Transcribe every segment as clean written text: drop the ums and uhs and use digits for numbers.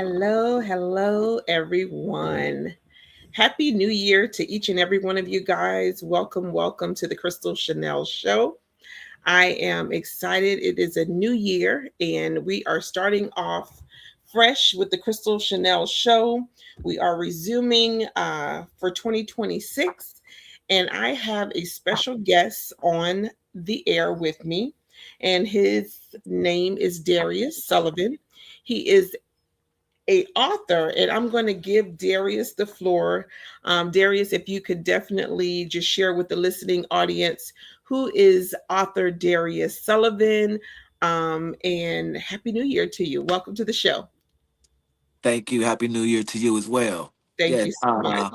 Hello, hello, everyone. Happy New Year to each and every one of you guys. Welcome, welcome to the Kristle Shanell Show. I am excited. It is a new year, and we are starting off fresh with the Kristle Shanell Show. We are resuming for 2026, and I have a special guest on the air with me, and his name is Darius Sullivan. He is a author, and I'm going to give Darius the floor. Darius, if you could definitely just share with the listening audience who is author Darius Sullivan, and Happy New Year to you. Welcome to the show. Thank you. Happy New Year to you as well. Thank Yes, you so much.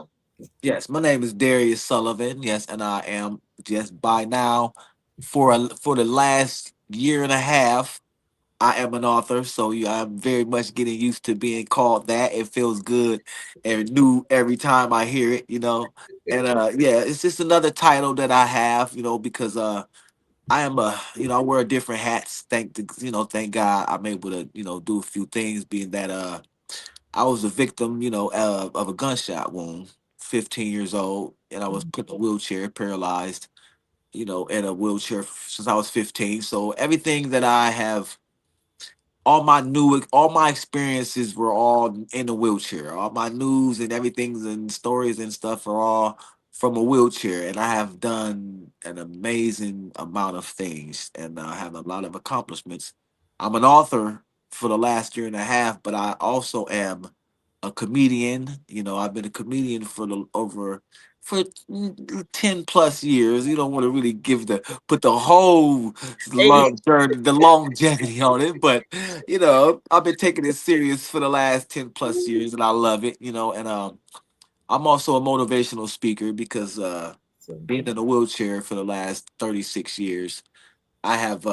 yes. My name is Darius Sullivan. Yes, and I am just by now for the last year and a half. I am an author, so yeah, I'm very much getting used to being called that. It feels good and new every time I hear it. And yeah, it's just another title that I have. Because I am I wear different hats. Thank God I'm able to do a few things. Being that I was a victim, of a gunshot wound, 15 years old, and I was put in a wheelchair, paralyzed, in a wheelchair since I was 15. So everything that I have, all my experiences were all in a wheelchair. All my news and everything and stories and stuff are all from a wheelchair. And I have done an amazing amount of things, and I have a lot of accomplishments. I'm an author for the last year and a half, but I also am a comedian. I've been a comedian for 10 plus years. You don't want to really put the whole Amen. the longevity on it, but I've been taking it serious for the last 10 plus years, and I love it. And I'm also a motivational speaker because being in a wheelchair for the last 36 years, I have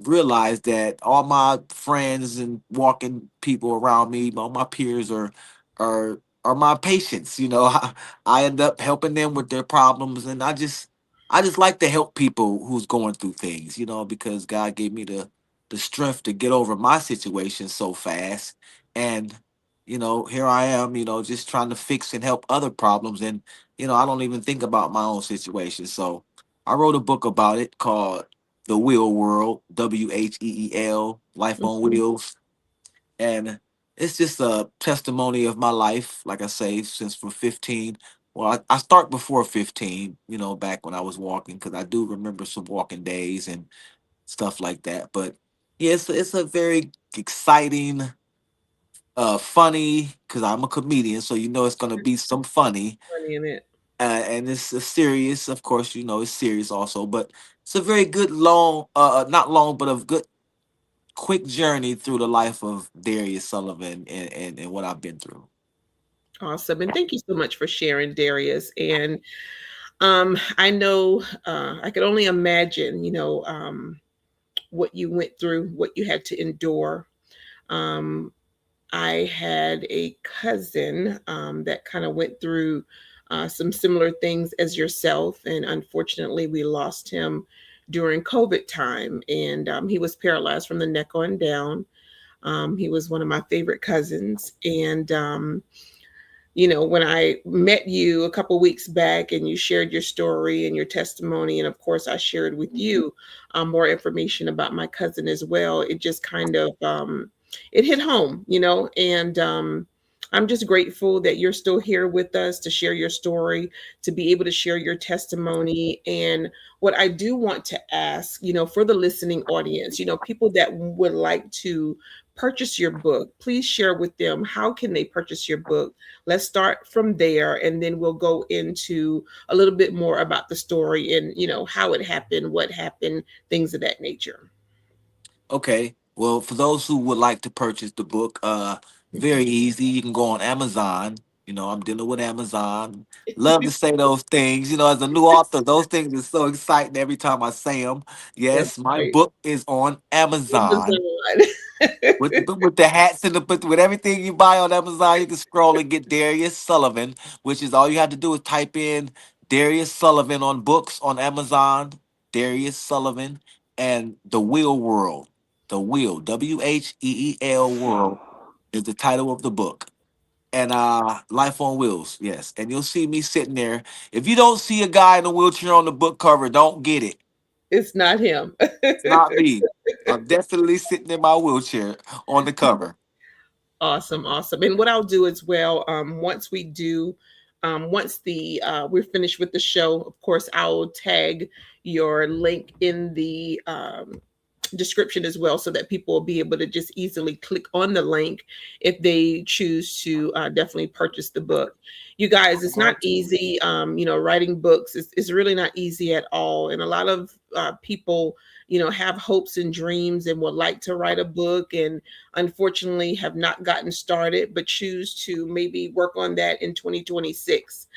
realized that all my friends and walking people around me, all my peers are my patients. I end up helping them with their problems, and I just like to help people who's going through things. Because God gave me the strength to get over my situation so fast, and here I am. Just trying to fix and help other problems, and I don't even think about my own situation. So I wrote a book about it called the Wheel World, WHEEL, Life on Wheels. And it's just a testimony of my life, like I say, since from 15. Well, I start before 15, back when I was walking, because I do remember some walking days and stuff like that. But yeah, it's a very exciting, funny, because I'm a comedian, so it's going to be some funny. Funny in it. And it's a serious, of course, it's serious also, but it's a very good not long, but a good quick journey through the life of Darius Sullivan and what I've been through. Awesome. And thank you so much for sharing, Darius. And I know I could only imagine, what you went through, what you had to endure. Um, I had a cousin that kind of went through some similar things as yourself, and unfortunately, we lost him during COVID time, and he was paralyzed from the neck on down. He was one of my favorite cousins, and when I met you a couple weeks back and you shared your story and your testimony, and of course, I shared with you more information about my cousin as well, it just kind of it hit home, and I'm just grateful that you're still here with us to share your story, to be able to share your testimony. And what I do want to ask, for the listening audience, people that would like to purchase your book, please share with them how can they purchase your book. Let's start from there, and then we'll go into a little bit more about the story and how it happened, what happened, things of that nature. Okay. Well, for those who would like to purchase the book, very easy. You can go on Amazon. I'm dealing with Amazon. Love to say those things. As a new author, those things are so exciting every time I say them. That's Yes, my right. book is on Amazon. Amazon. With the hats and with everything you buy on Amazon, you can scroll and get Darius Sullivan, which is all you have to do is type in Darius Sullivan on books on Amazon, Darius Sullivan, and the Wheel World, the Wheel WHEEL World. is the title of the book. And Life on Wheels, yes. And you'll see me sitting there. If you don't see a guy in a wheelchair on the book cover, don't get it. It's not him. It's not me. I'm definitely sitting in my wheelchair on the cover. Awesome, awesome. And what I'll do as well, once we do, once the we're finished with the show, of course, I'll tag your link in the description as well, so that people will be able to just easily click on the link if they choose to definitely purchase the book. You guys, it's not easy. Writing books is really not easy at all, and a lot of people, have hopes and dreams and would like to write a book, and unfortunately have not gotten started, but choose to maybe work on that in 2026.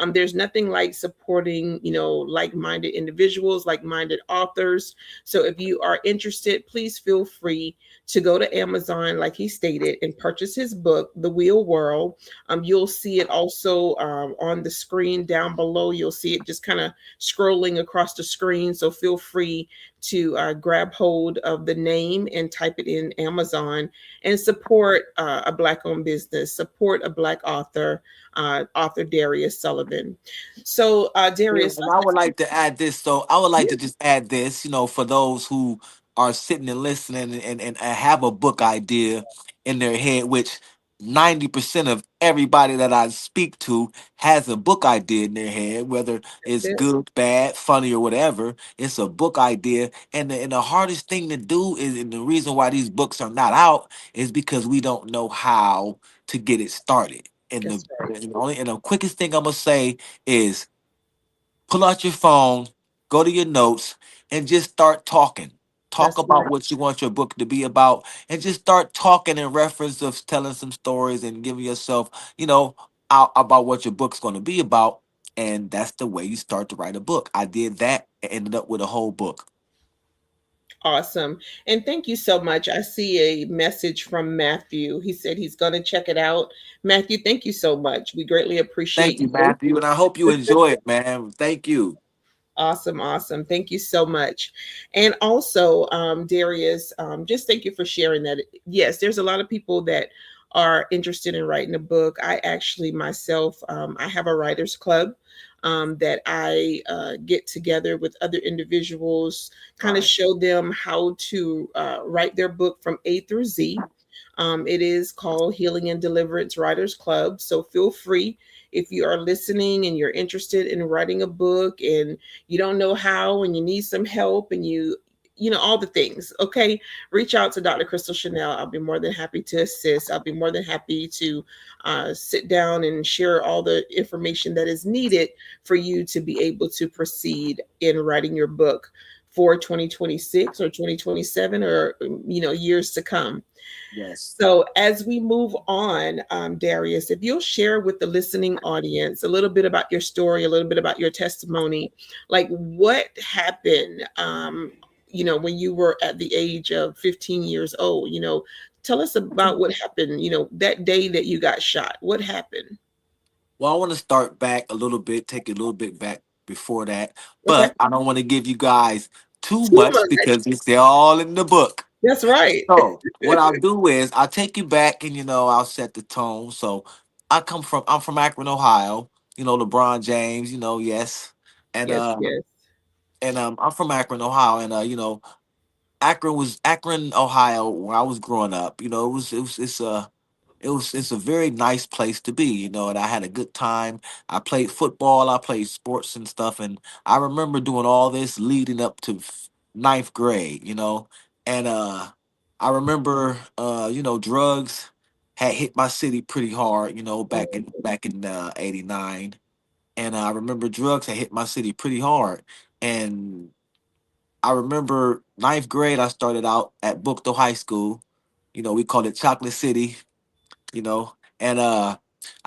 There's nothing like supporting, like-minded individuals, like-minded authors. So if you are interested, please feel free to go to Amazon, like he stated, and purchase his book, The Wheel World. You'll see it also on the screen down below. You'll see it just kind of scrolling across the screen. So feel free to grab hold of the name and type it in Amazon and support a Black-owned business, support a Black author, author Darius Sullivan. So, Yeah, Darius, and I would like to add this. So I would like yeah, to just add this, for those who are sitting and listening and have a book idea in their head, which 90% of everybody that I speak to has a book idea in their head, whether that's it's it. good, bad, funny, or whatever. It's a book idea. And the hardest thing to do is, and the reason why these books are not out is because we don't know how to get it started. And the That's right. and the quickest thing I'm gonna say is pull out your phone, go to your notes, and just start talking. Talk That's right. about what you want your book to be about, and just start talking in reference of telling some stories and giving yourself, out about what your book's going to be about. And that's the way you start to write a book. I did that and ended up with a whole book. Awesome. And thank you so much. I see a message from Matthew. He said he's going to check it out. Matthew, thank you so much. We greatly appreciate Thank you, you. Matthew, and I hope you enjoy it, man. Thank you. Awesome, awesome. Thank you so much. And also, Darius, just thank you for sharing that. Yes, there's a lot of people that are interested in writing a book. I actually myself, I have a writers club that I get together with other individuals, kind of Right. show them how to write their book from A through Z. It is called Healing and Deliverance Writers Club. So feel free, if you are listening and you're interested in writing a book and you don't know how and you need some help and all the things, okay, reach out to Dr. Kristle Shanell. I'll be more than happy to assist. I'll be more than happy to sit down and share all the information that is needed for you to be able to proceed in writing your book for 2026 or 2027, or years to come. Yes. So, as we move on, Darius, if you'll share with the listening audience a little bit about your story, a little bit about your testimony, like what happened, when you were at the age of 15 years old, tell us about what happened, that day that you got shot. What happened? Well, I want to start back a little bit, take it a little bit back before that, Okay. but I don't want to give you guys too Too much much. because it's all in the book. That's right. So what I'll do is I'll take you back and I'll set the tone. So I'm from Akron, Ohio. LeBron James. Yes, and Yes, yes. I'm from Akron, Ohio, and Akron, Ohio, where I was growing up. It's a very nice place to be, and I had a good time. I played football, I played sports and stuff, and I remember doing all this leading up to ninth grade, and I remember drugs had hit my city pretty hard, back in '89, and I remember drugs had hit my city pretty hard, and I remember ninth grade I started out at Bookto High School. We called it Chocolate City, and I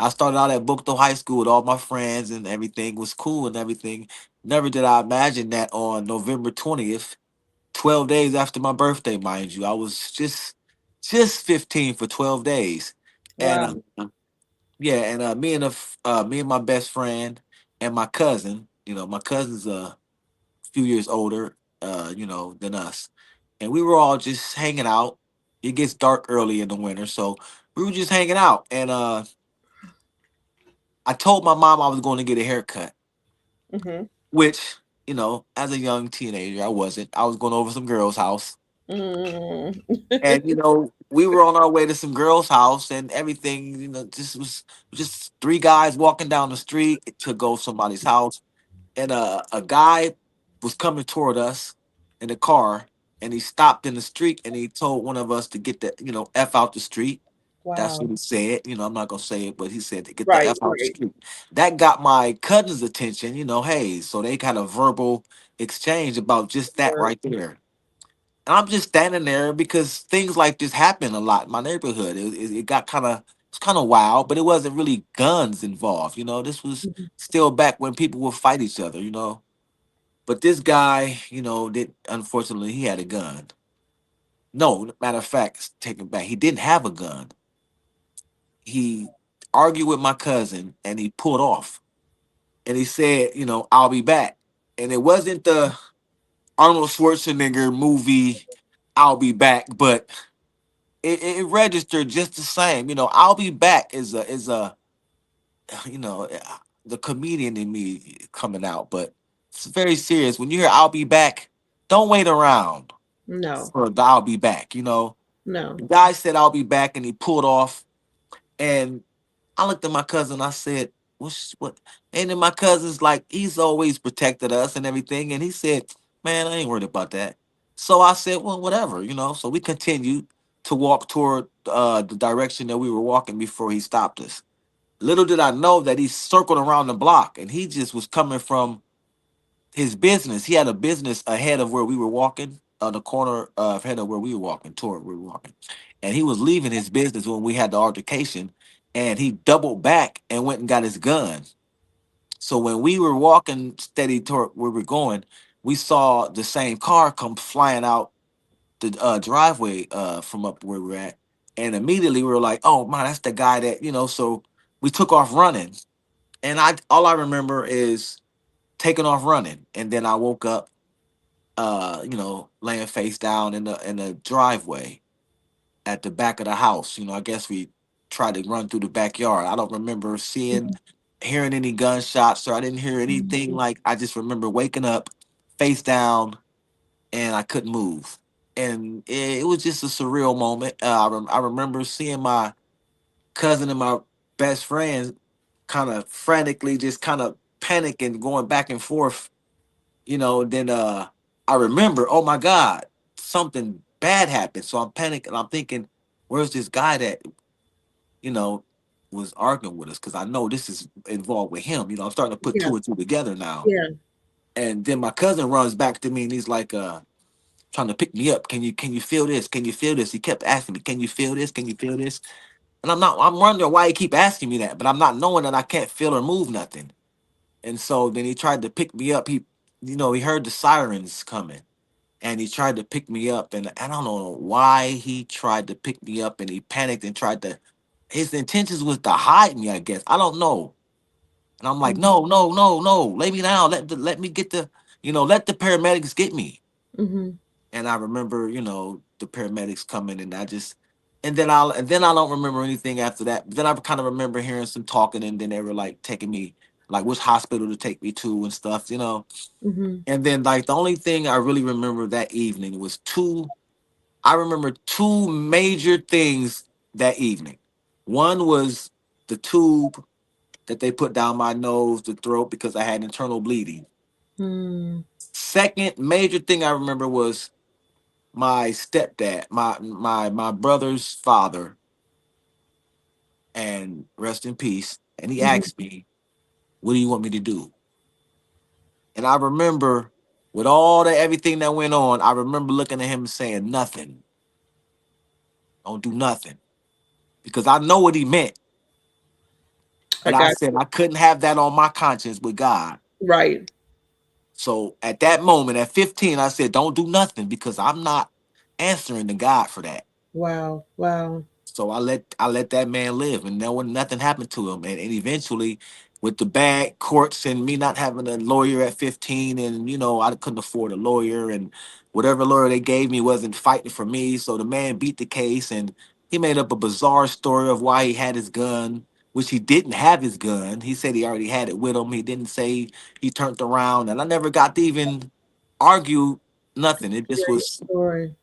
started out at Bookto High School with all my friends and everything was cool and everything. Never did I imagine that on November 20th, 12 days after my birthday, mind you, I was just 15 for 12 days. And Wow. yeah, and me and my best friend and my cousin, my cousin's a few years older than us. And we were all just hanging out, It gets dark early in the winter, so we were just hanging out. And I told my mom I was going to get a haircut, Mhm. which, as a young teenager, I wasn't. I was going over some girl's house. Mm. And, we were on our way to some girl's house and everything, just was just three guys walking down the street to go somebody's house. And a guy was coming toward us in a car, and he stopped in the street and he told one of us to get the f out the street. That's what Wow. he said. I'm not gonna say it, but he said to get the Right, f out the right, street. That got my cousin's attention. Hey, so they had a verbal exchange about just that sure. right there. And I'm just standing there because things like this happen a lot in my neighborhood. It got it's kind of wild, but it wasn't really guns involved. This was Mhm. still back when people would fight each other. But this guy, did unfortunately he had a gun. No, matter of fact, take it back. He didn't have a gun. He argued with my cousin and he pulled off. And he said, I'll be back. And it wasn't the Arnold Schwarzenegger movie, I'll be back, but it registered just the same. I'll be back is a you know the comedian in me coming out, but it's very serious. When you hear "I'll be back," don't wait around No, for the "I'll be back." no. The guy said "I'll be back" and he pulled off, and I looked at my cousin. I said, "What's what?" And then my cousin's like, he's always protected us and everything, and he said, "Man, I ain't worried about that." So I said, "Well, whatever." So we continued to walk toward the direction that we were walking before he stopped us. Little did I know that he circled around the block and he just was coming from his business. He had a business ahead of where we were walking, on the corner ahead of where we were walking, toward where we were walking. And he was leaving his business when we had the altercation, and he doubled back and went and got his gun. So when we were walking steady toward where we're going, we saw the same car come flying out the driveway from up where we're at. And immediately we were like, oh man, that's the guy that. So we took off running. And I all I remember is taking off running. And then I woke up laying face down in the driveway at the back of the house. I guess we tried to run through the backyard. I don't remember Mhm, hearing any gunshots, or I didn't hear anything. mhm. Like, I just remember waking up face down and I couldn't move. And it was just a surreal moment. I remember seeing my cousin and my best friend kind of frantically just kind of panicking, going back and forth. Then I remember, oh my God, something bad happened. So I'm panicking. I'm thinking, where's this guy that you know was arguing with us? Because I know this is involved with him. I'm starting to put Yeah, two and two together now. yeah. And then my cousin runs back to me and he's like, trying to pick me up. Can you feel this? Can you feel this? He kept asking me, can you feel this? Can you feel this? And I'm wondering why he keep asking me that, but I'm not knowing that I can't feel or move nothing. And so then he tried to pick me up. He heard the sirens coming and he tried to pick me up. And I don't know why he tried to pick me up and he panicked and his intentions was to hide me, I guess. I don't know. And I'm like, Mhm, no, no, no, no, lay me down. Let me get let the paramedics get me. mhm, And I remember, the paramedics coming, and and then I don't remember anything after that. But then I kind of remember hearing some talking, and then they were like taking me, like which hospital to take me to and stuff. mhm, And then like the only thing I really remember that evening was two. I remember two major things that evening. One was the tube that they put down my nose, the throat, because I had internal bleeding. mm, Second major thing I remember was my stepdad, my brother's father, and rest in peace. And he mhm. asked me, "What do you want me to do?" And I remember, with all the everything that went on, I remember looking at him and saying, "Nothing. Don't do nothing," because I know what he meant. I But I got said you. I couldn't have that on my conscience with God. Right. So at that moment, at 15, I said, "Don't do nothing," because I'm not answering to God for that. Wow, wow. So I let that man live, and there was nothing happened to him. And eventually, with the bad courts and me not having a lawyer at 15, and I couldn't afford a lawyer, and whatever lawyer they gave me wasn't fighting for me, so the man beat the case, and he made up a bizarre story of why he had his gun, which he didn't have his gun. He said he already had it with him. He didn't say he turned around, and I never got to even argue nothing. It just Great was, story.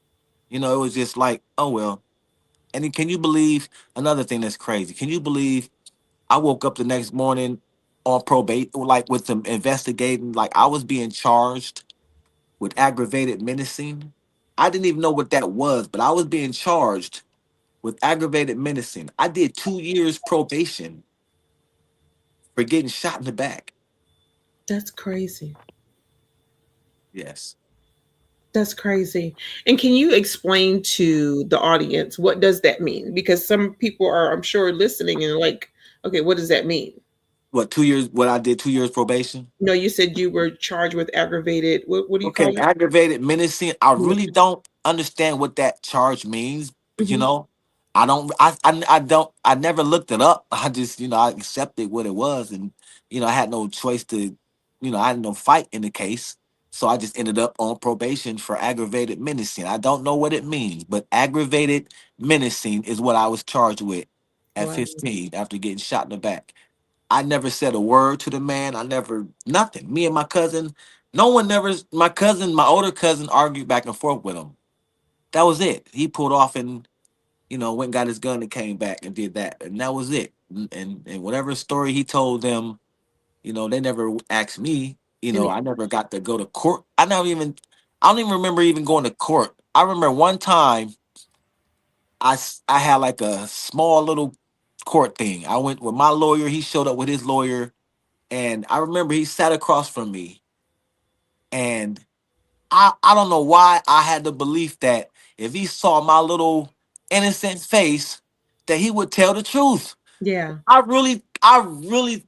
it was just like, oh well. And then can you believe another thing that's crazy? Can you believe I woke up the next morning on probate, like with them investigating, like I was being charged with aggravated menacing. I didn't even know what that was, but I was being charged with aggravated menacing. I did 2 years probation for getting shot in the back. That's crazy. Yes. That's crazy. And can you explain to the audience what does that mean? Because some people are, I'm sure, listening and like, okay, what does that mean? What, 2 years? What I did 2 years probation? No, you said you were charged with aggravated. What do you Okay, call it? aggravated menacing. I really don't understand what that charge means. You Mm-hmm. know, I don't. I don't. I never looked it up. I just, I accepted what it was, and I had no choice to, I had no fight in the case, so I just ended up on probation for aggravated menacing. I don't know what it means, but aggravated menacing is what I was charged with at Wow. 15 after getting shot in the back. I never said a word to the man. I never nothing. Me and my cousin, no one never. My cousin, my older cousin, argued back and forth with him. That was it. He pulled off and went and got his gun and came back and did that, and that was it. And whatever story he told them, they never asked me. Any I never got to go to court. I never even. I don't even remember even going to court. I remember one time I had like a small little court thing. I went with my lawyer. He showed up with his lawyer. And I remember he sat across from me, and I don't know why I had the belief that if he saw my little innocent face, that he would tell the truth. yeah, I really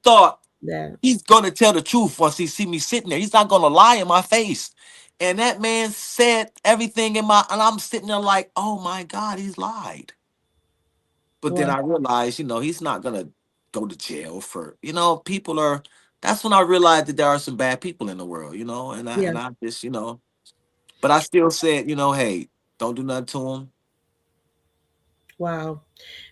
thought that he's gonna tell the truth once he see me sitting there. He's not gonna lie in my face. And that man said everything and I'm sitting there like, oh my God, he's lied. But then well, I realized, he's not gonna go to jail for, people are. That's when I realized that there are some bad people in the world, and I yeah, and I just, but I still said, hey, don't do nothing to him. wow.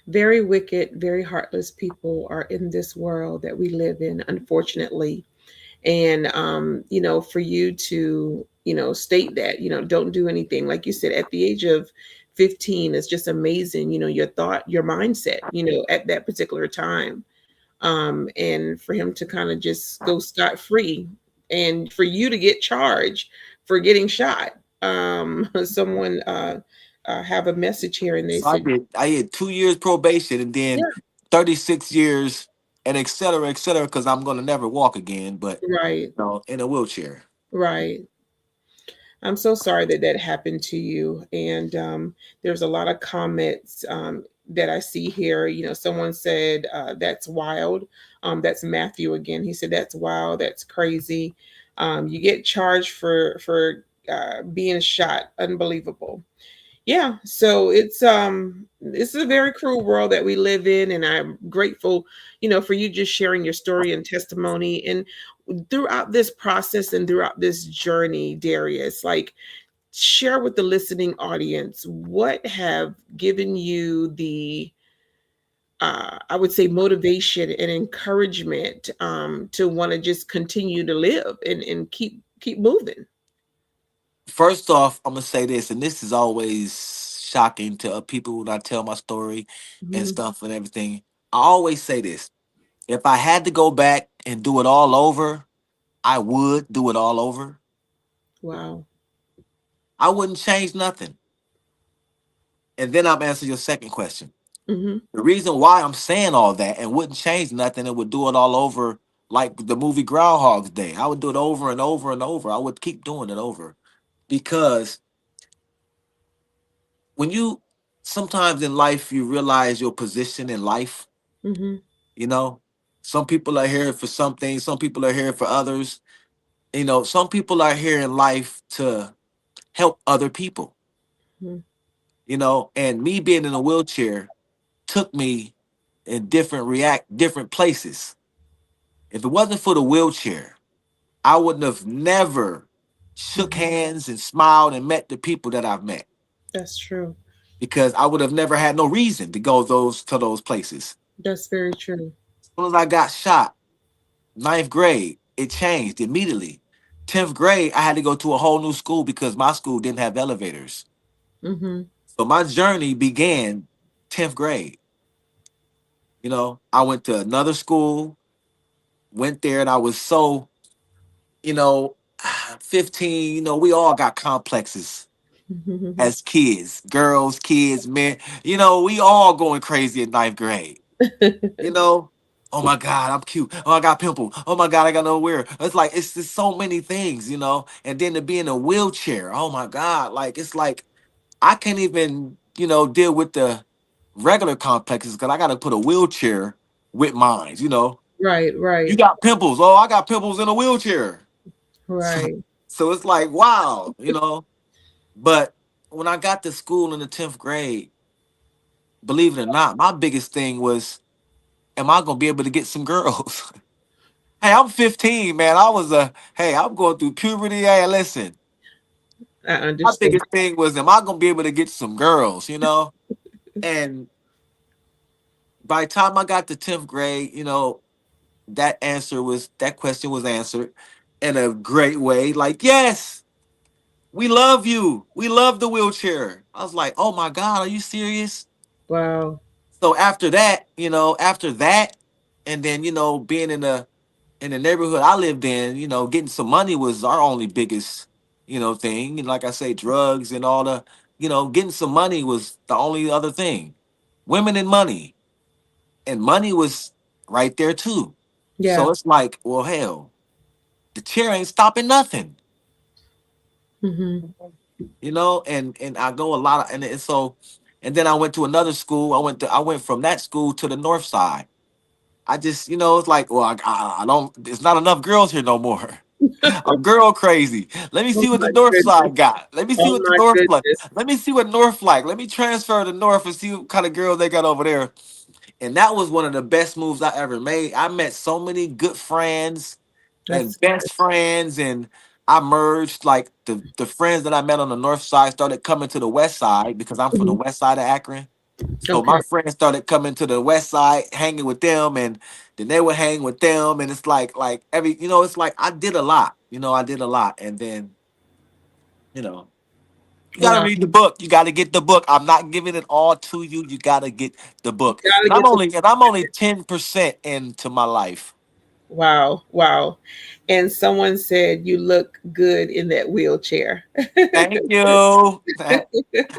Very wicked, very heartless people are in this world that we live in, unfortunately. And for you to state that don't do anything, like you said, at the age of 15, is just amazing. Your thought, your mindset, at that particular time, and for him to kind of just go scot free, and for you to get charged for getting shot. Someone have a message here, and they So I said, did. I had 2 years probation and then yeah, 36 years and et cetera, because I'm gonna never walk again, but right, in a wheelchair. right. I'm so sorry that that happened to you. And there's a lot of comments that I see here. Someone said, that's wild. That's Matthew again. He said, that's wild. That's crazy. You get charged for being shot. Unbelievable. Yeah, so it's a very cruel world that we live in, and I'm grateful, for you just sharing your story and testimony. And throughout this process and throughout this journey, Darius, like, share with the listening audience what have given you the I would say motivation and encouragement to want to just continue to live and keep moving. First off, I'm gonna say this, and this is always shocking to people when I tell my story and Mhm. stuff and everything. I always say this: if I had to go back and do it all over, I would do it all over. Wow. I wouldn't change nothing. And then I'll answer your second question. Hmm. The reason why I'm saying all that and wouldn't change nothing and would do it all over, like the movie Groundhog's Day, I would do it over and over and over. I would keep doing it over because when you sometimes in life you realize your position in life, Hmm. you know, some people are here for some things, some people are here for others. Some people are here in life to help other people, and me being in a wheelchair took me in different places. If it wasn't for the wheelchair, I wouldn't have never shook Mhm. hands and smiled and met the people that I've met, That's true. because I would have never had no reason to go those places. That's very true. As soon as I got shot, ninth grade, it changed immediately. 10th grade, I had to go to a whole new school because my school didn't have elevators. Mhm. So my journey began 10th grade. I went to another school, went there, and I was so, you know, 15, we all got complexes as kids, girls, kids, men. We all going crazy in ninth grade. You know, oh my God, I'm cute. Oh, I got pimple. Oh my God, I got no wear. It's like it's just so many things. And then to be in a wheelchair, oh my God, like it's like I can't even, deal with the regular complexes because I got to put a wheelchair with mine. Right, You right, got pimples. Oh, I got pimples in a wheelchair. So, right. so it's like, wow. But when I got to school in the 10th grade, believe it or not, my biggest thing was, am I going to be able to get some girls? Hey, I'm 15, man. Hey, I'm going through puberty. Hey, listen, I my understand. biggest thing was, am I going to be able to get some girls? And by the time I got to 10th grade, that question was answered in a great way. Like, yes, we love you. We love the wheelchair. I was like, oh my God, are you serious? Wow. So after that, and then, being in the neighborhood I lived in, getting some money was our only biggest, thing. And like I say, drugs and all getting some money was the only other thing. Women and money. And money was right there too. So Yeah. it's like, well, hell, the chair ain't stopping nothing. Mhm. And I go a lot of, and then I went to another school. I went from that school to the north side. I just, it's like, well, I don't. There's not enough girls here no more. I'm girl crazy. Let me Oh see what the my north goodness. side got. Let me see Oh what the my north like. goodness. Let me see what north like. Let me transfer to north and see what kind of girls they got over there. And that was one of the best moves I ever made. I met so many good friends and That's good. best friends, and I merged like the friends that I met on the north side started coming to the west side because I'm from the Mhm. west side of Akron. So my Okay. friends started coming to the west side, hanging with them, and then they would hang with them. And it's like it's like I did a lot. I did a lot, and then you know. You gotta Wow. read the book. You gotta get the book. I'm not giving it all to you. You gotta get the You book. gotta And I'm get to only and I'm only 10% into my life. wow, wow. And someone said you look good in that wheelchair. Thank you.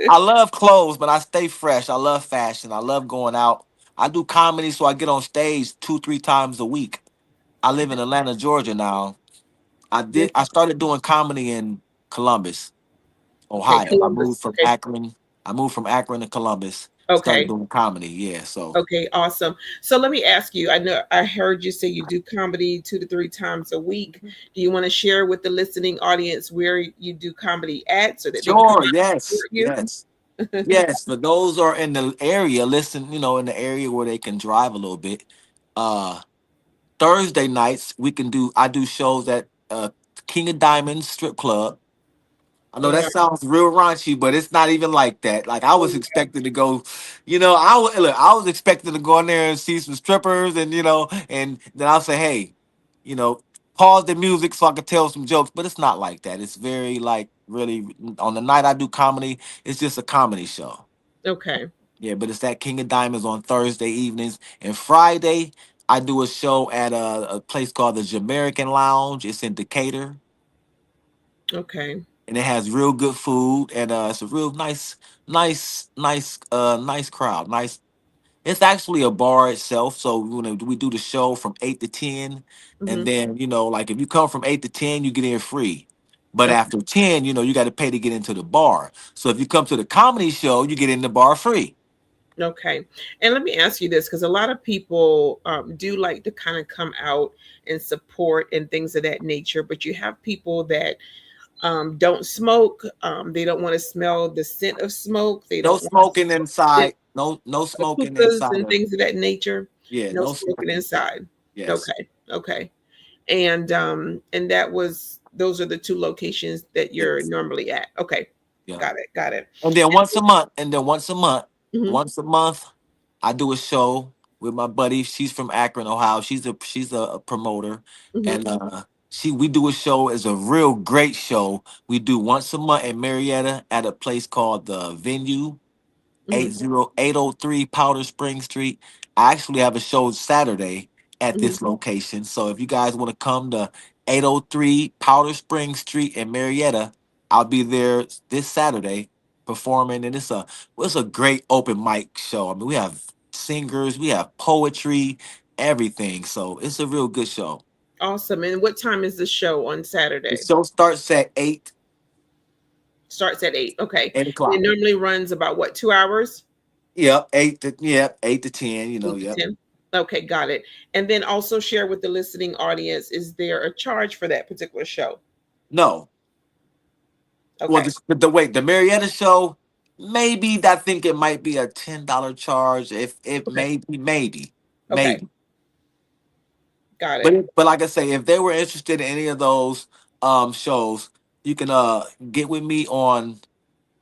I love clothes, but I stay fresh. I love fashion. I love going out. I do comedy, so I get on stage 2, 3 times a week. I live in Atlanta, Georgia now. This I started doing comedy in Columbus, okay, Ohio. I moved Columbus. from Okay. Akron. I moved from Akron to Columbus. Started Okay. doing comedy. Yeah. So Okay, awesome. So let me ask you, I know I heard you say you do comedy 2 to 3 times a week. Do you want to share with the listening audience where you do comedy at so that they can come sure, out yes, and support yes. Yes, for those who are in the area, listen, in the area where they can drive a little bit. Uh Thursday nights I do shows at King of Diamonds strip club. I know you? that Wow. sounds real raunchy, but it's not even like that. Like I was Oh, expecting to go, I was expecting to go in there and see some strippers, and then I'll say, hey, you know, pause the music so I can tell some jokes. But it's not like that. It's very like really on the night I do comedy, it's just a comedy show. okay. Yeah, but it's that King of Diamonds on Thursday evenings. And Friday, I do a show at a place called the Jamaican Lounge. It's in Decatur, Okay. and it has real good food, and it's a real nice crowd. Nice. It's actually a bar itself. So we do the show from 8 to 10, and Hmm. then like if you come from 8 to 10, you get in free. But Okay. after 10, you got to pay to get into the bar. So if you come to the comedy show, you get in the bar free. Okay. And let me ask you this, because a lot of people do like to kind of come out and support and things of that nature, but you have people that don't smoke. They don't want to smell the scent of smoke. They No don't want to smoking smell the scent inside. No of smoking hookahs inside and of. things of that nature. Yeah, No no smoking smoking. inside. Yes. Okay. Okay. And that was those are the two locations that you're Yes. normally at. Okay. Yeah. Got it. Got it. And then once a month, Mhm. once a month, I do a show with my buddy. She's from Akron, Ohio. She's a promoter, Mhm. and we do a show. It's a real great show. We do once a month in Marietta at a place called the Venue, Mhm. 80803 Powder Spring Street. I actually have a show Saturday at Mhm. this location. So if you guys want to come to 803 Powder Spring Street in Marietta, I'll be there this Saturday performing. And it's a great open mic show. I mean, we have singers, we have poetry, everything. So it's a real good show. Awesome. And what time is the show on The Saturday? show starts at 8, Starts at 8. Okay. 8 It o'clock. normally runs about what, 2 hours? Yep, 8 to 10, 8 to yep. 10. Okay, got it. And then also share with the listening audience, is there a charge for that particular show? No. Well, Okay. the Marietta show, maybe I think it might be a $10 charge. If it Okay. Okay. maybe. Got But it. but like I say, if they were interested in any of those shows, you can get with me on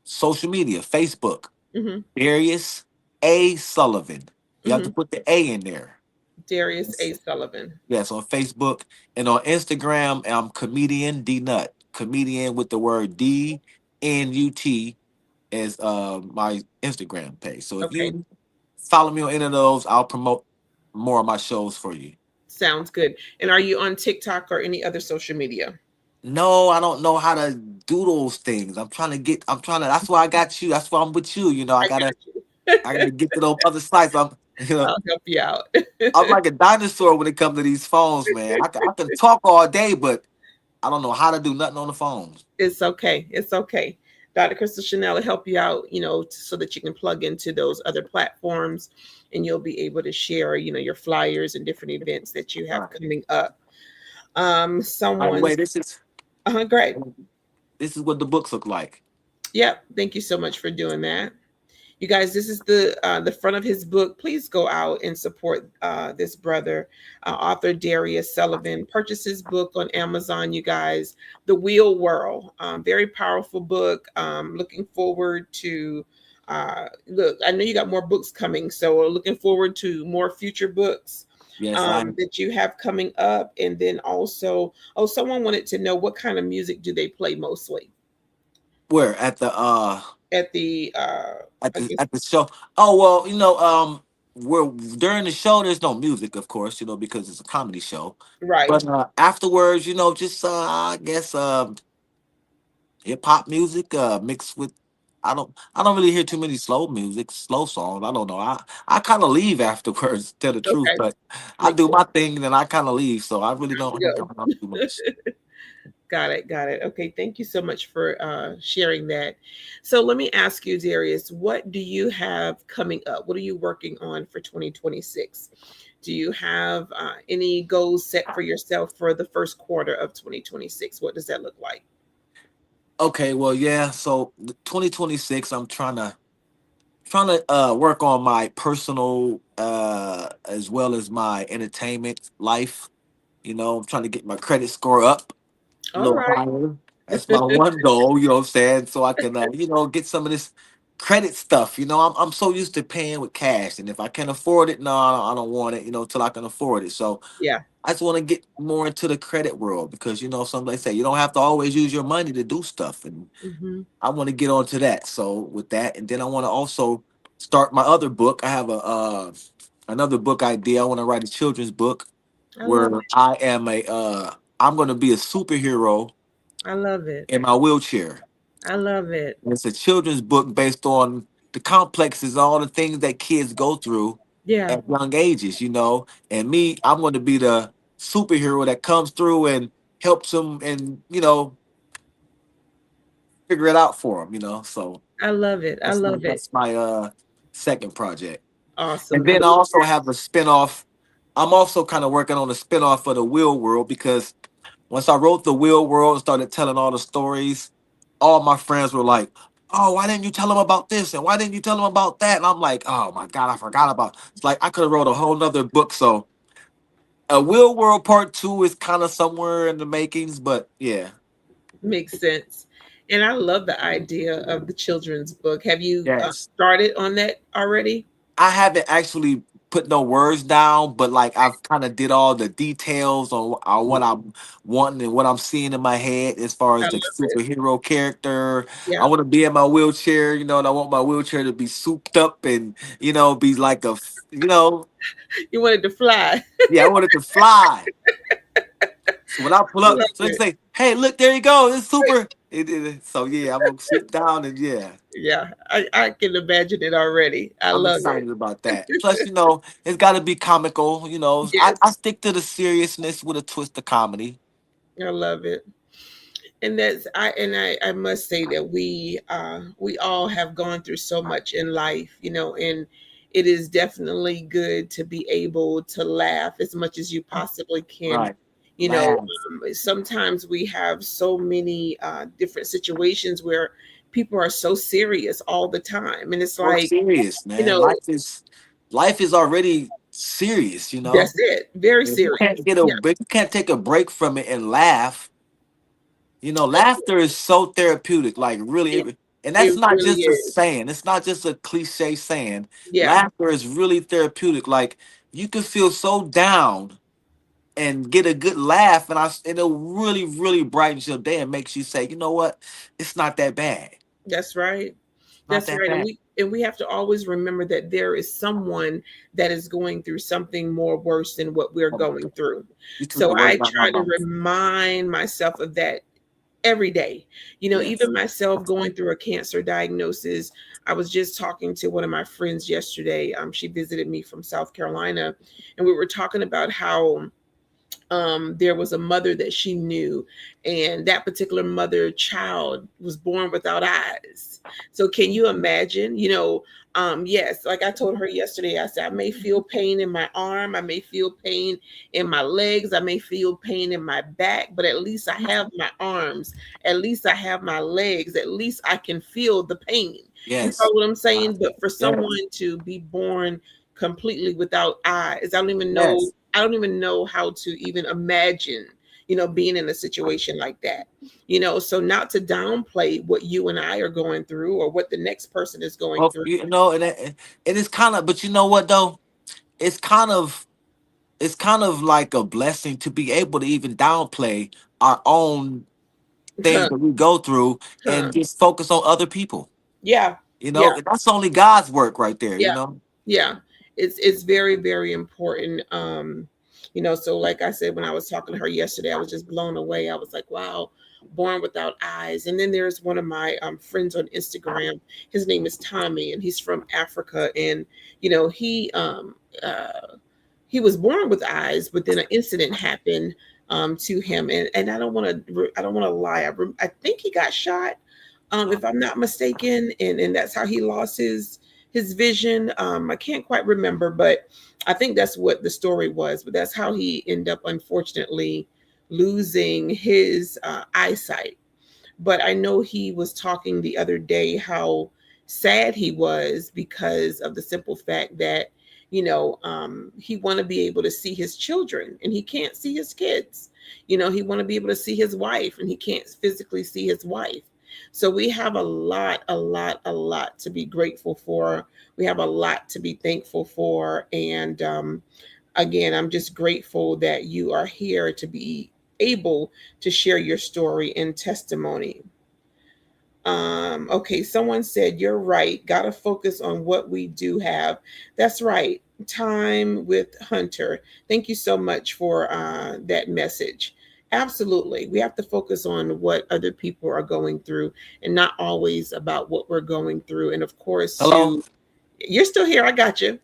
social media, Facebook, Mhm. Darius A. Sullivan. You have to Mhm. put the A in there. Darius A. Sullivan. Yes, on Facebook and on Instagram, I'm comedian D Nut. Comedian with the word DNUT as my Instagram page. So if Okay. you follow me on any of those, I'll promote more of my shows for you. Sounds good. And are you on TikTok or any other social media? No, I don't know how to do those things. I'm trying to that's why I got you. That's why I'm with you. I got I you. gotta get to those other sites. I'll help you out. I'm like a dinosaur when it comes to these phones, man. I can talk all day, but I don't know how to do nothing on the phones. It's okay. It's okay. Dr. Kristle Shanell will help you out, so that you can plug into those other platforms and you'll be able to share, your flyers and different events that you All have right. coming up. By the way, Someone's, great. this is what the books look like. Yep. Thank you so much for doing that. You guys, this is the front of his book. Please go out and support this brother, author Darius Sullivan. Purchase his book on Amazon. You guys, The Wheel World, very powerful book. Looking forward to. Look, I know you got more books coming, so we're looking forward to more future books Yes, I that you have coming up. And then also, oh, someone wanted to know what kind of music do they play mostly where at the at I the guess, at the show. Oh well, we're during the show. There's no music, of course, because it's a comedy show. right. But afterwards, just I guess hip hop music mixed with. I don't really hear too many slow songs. I don't know. I kind of leave afterwards, tell the truth, Okay. but I Makes do sense. my thing, and then I kind of leave. So I really Time don't hang to around too go. much. Got it. Got it. Okay. Thank you so much for sharing that. So let me ask you, Darius, what do you have coming up? What are you working on for 2026? Do you have any goals set for yourself for the first quarter of 2026? What does that look like? Okay, well, yeah. So 2026, I'm trying to work on my personal as well as my entertainment life. I'm trying to get my credit score up a All little right. higher. That's my one goal, what I'm saying, so I can get some of this credit stuff. I'm so used to paying with cash, and if I can afford it, no, I don't want it, till I can afford it. So Yeah. I just want to get more into the credit world because somebody say you don't have to always use your money to do stuff, and Hmm. I want to get onto that. So with that, and then I want to also start my other book. I have another book idea. I want to write a children's book I love where it. I'm going to be a superhero I love it. in my wheelchair. I love it. And it's a children's book based on the complexes, all the things that kids go through Yeah. at young ages. And me, I'm going to be the superhero that comes through and helps them and figure it out for them. So I love it. I That's my love it. that's my second project. And Awesome. then I also have a spinoff. I'm also kind of working on a spinoff for the Wheel World because once I wrote the Wheel World and started telling all the stories, all my friends were like, "Oh, why didn't you tell them about this? And why didn't you tell them about that?" And I'm like, "Oh my god, I forgot about." It's like I could have wrote a whole nother book. So A Will World Part Two is kind of somewhere in the makings, but yeah, Makes sense. And I love the idea of the children's book. Have you yes. started on that already? I haven't actually put no words down, but like I've kind of did all the details on what I'm wanting and what I'm seeing in my head as far I as the love it. superhero character. I Yeah. want to be in my wheelchair, and I want my wheelchair to be souped up and be like You wanted to fly. yeah, I want it to fly. So when I pull I up, love so they it. say, "Hey, look, there you go, it's super." So yeah, I'm gonna swoop down and yeah. Yeah, I can imagine it already. I I'm love excited it. about that. Plus, it's got to be comical. I Yes, stick to the seriousness with a twist of comedy. I love it. And I must say that we all have gone through so much in life, and it is definitely good to be able to laugh as much as you possibly can. Right. Laugh. Sometimes we have so many different situations where people are so serious all the time, and it's So like, serious, you man. know, Life is already serious. that's it, very If you serious. can't get a, Yeah, if you can't take a break from it and laugh, laughter is so therapeutic. Like really, it, and it that's not really just a is. saying. It's not just a cliche saying. Yeah, Laughter is really therapeutic. Like you can feel so down and get a good laugh, and it'll really, really brightens your day and makes you say, you know what, it's not that bad, that's right. not That's that right. And bad. we have to always remember that there is someone that is going through something more worse than what we're Oh my going God, through. you took So the words I out my try to mouth. remind myself of that every day. Yes. Even myself going through a cancer diagnosis. I was just talking to one of my friends yesterday. She visited me from South Carolina, and we were talking about how there was a mother that she knew, and that particular mother child was born without eyes. So can you imagine? Yes, like I told her yesterday, I said I may feel pain in my arm, I may feel pain in my legs, I may feel pain in my back, but at least I have my arms, at least I have my legs, at least I can feel the pain. You Yes. know what I'm saying? But for Yes. someone to be born completely without eyes, Yes. I don't even know how to even imagine, being in a situation like that. So not to downplay what you and I are going through or what the next person is going Well, through. and it's kind of, but you know what though, it's kind of it's kind of like a blessing to be able to even downplay our own things Huh, that we go through huh. and just focus on other people. Yeah, yeah, That's only God's work right there. yeah, yeah. It's very, very important. So like I said, when I was talking to her yesterday, I was just blown away. I was like, wow, born without eyes. And then there's one of my friends on Instagram. His name is Tommy, and he's from Africa. And you know, he was born with eyes, but then an incident happened to him, and I don't want to lie. I think he got shot, if I'm not mistaken, and that's how he lost his vision. I can't quite remember, but I think that's what the story was. But that's how he ended up, unfortunately, losing his eyesight. But I know he was talking the other day how sad he was because of the simple fact that he want to be able to see his children and he can't see his kids. He want to be able to see his wife and he can't physically see his wife. So we have a lot to be grateful for. We have a lot to be thankful for. And again, I'm just grateful that you are here to be able to share your story and testimony. Okay, someone said, you're right. Got to focus on what we do have. That's right. Time with Hunter. Thank you so much for that message. Absolutely. We have to focus on what other people are going through and not always about what we're going through. And of course, Hello, you're still here. I got you.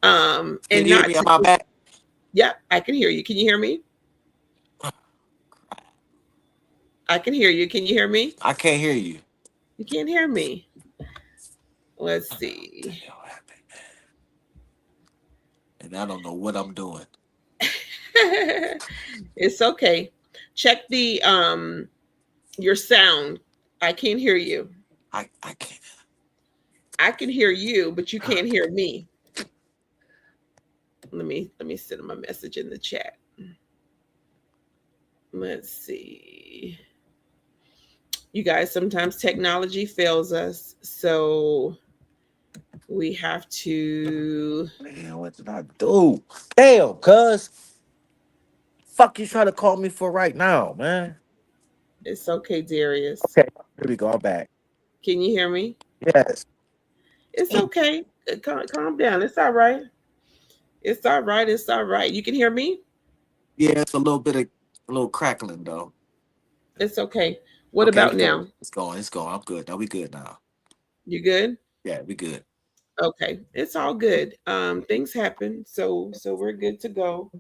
can And you hear not me? Am to I just, back? yeah, I can hear you. Can you hear me? I can hear you. Can you hear me? I can't hear you. You can't hear me. Let's What the see. hell happened? And I don't know what I'm doing. It's okay. Check the your sound. I can't hear you. I can't. I can hear you, but you can't hear me. Let me send him a message in the chat. Let's see. You guys, sometimes technology fails us, so we have to. Man, what did I do? Damn, cuz. Fuck you trying to call me for right now, man. It's okay, Darius. Okay, here we go. I'm back. Can you hear me? Yes. It's okay. Calm down. It's all right. It's all right. It's all right. You can hear me? Yeah, it's a little crackling though. It's okay. What Okay, about it's going. now? It's going. It's going. I'm good. Now we good now. You good? Yeah, we good. Okay. It's all good. Things happen. So we're good to go.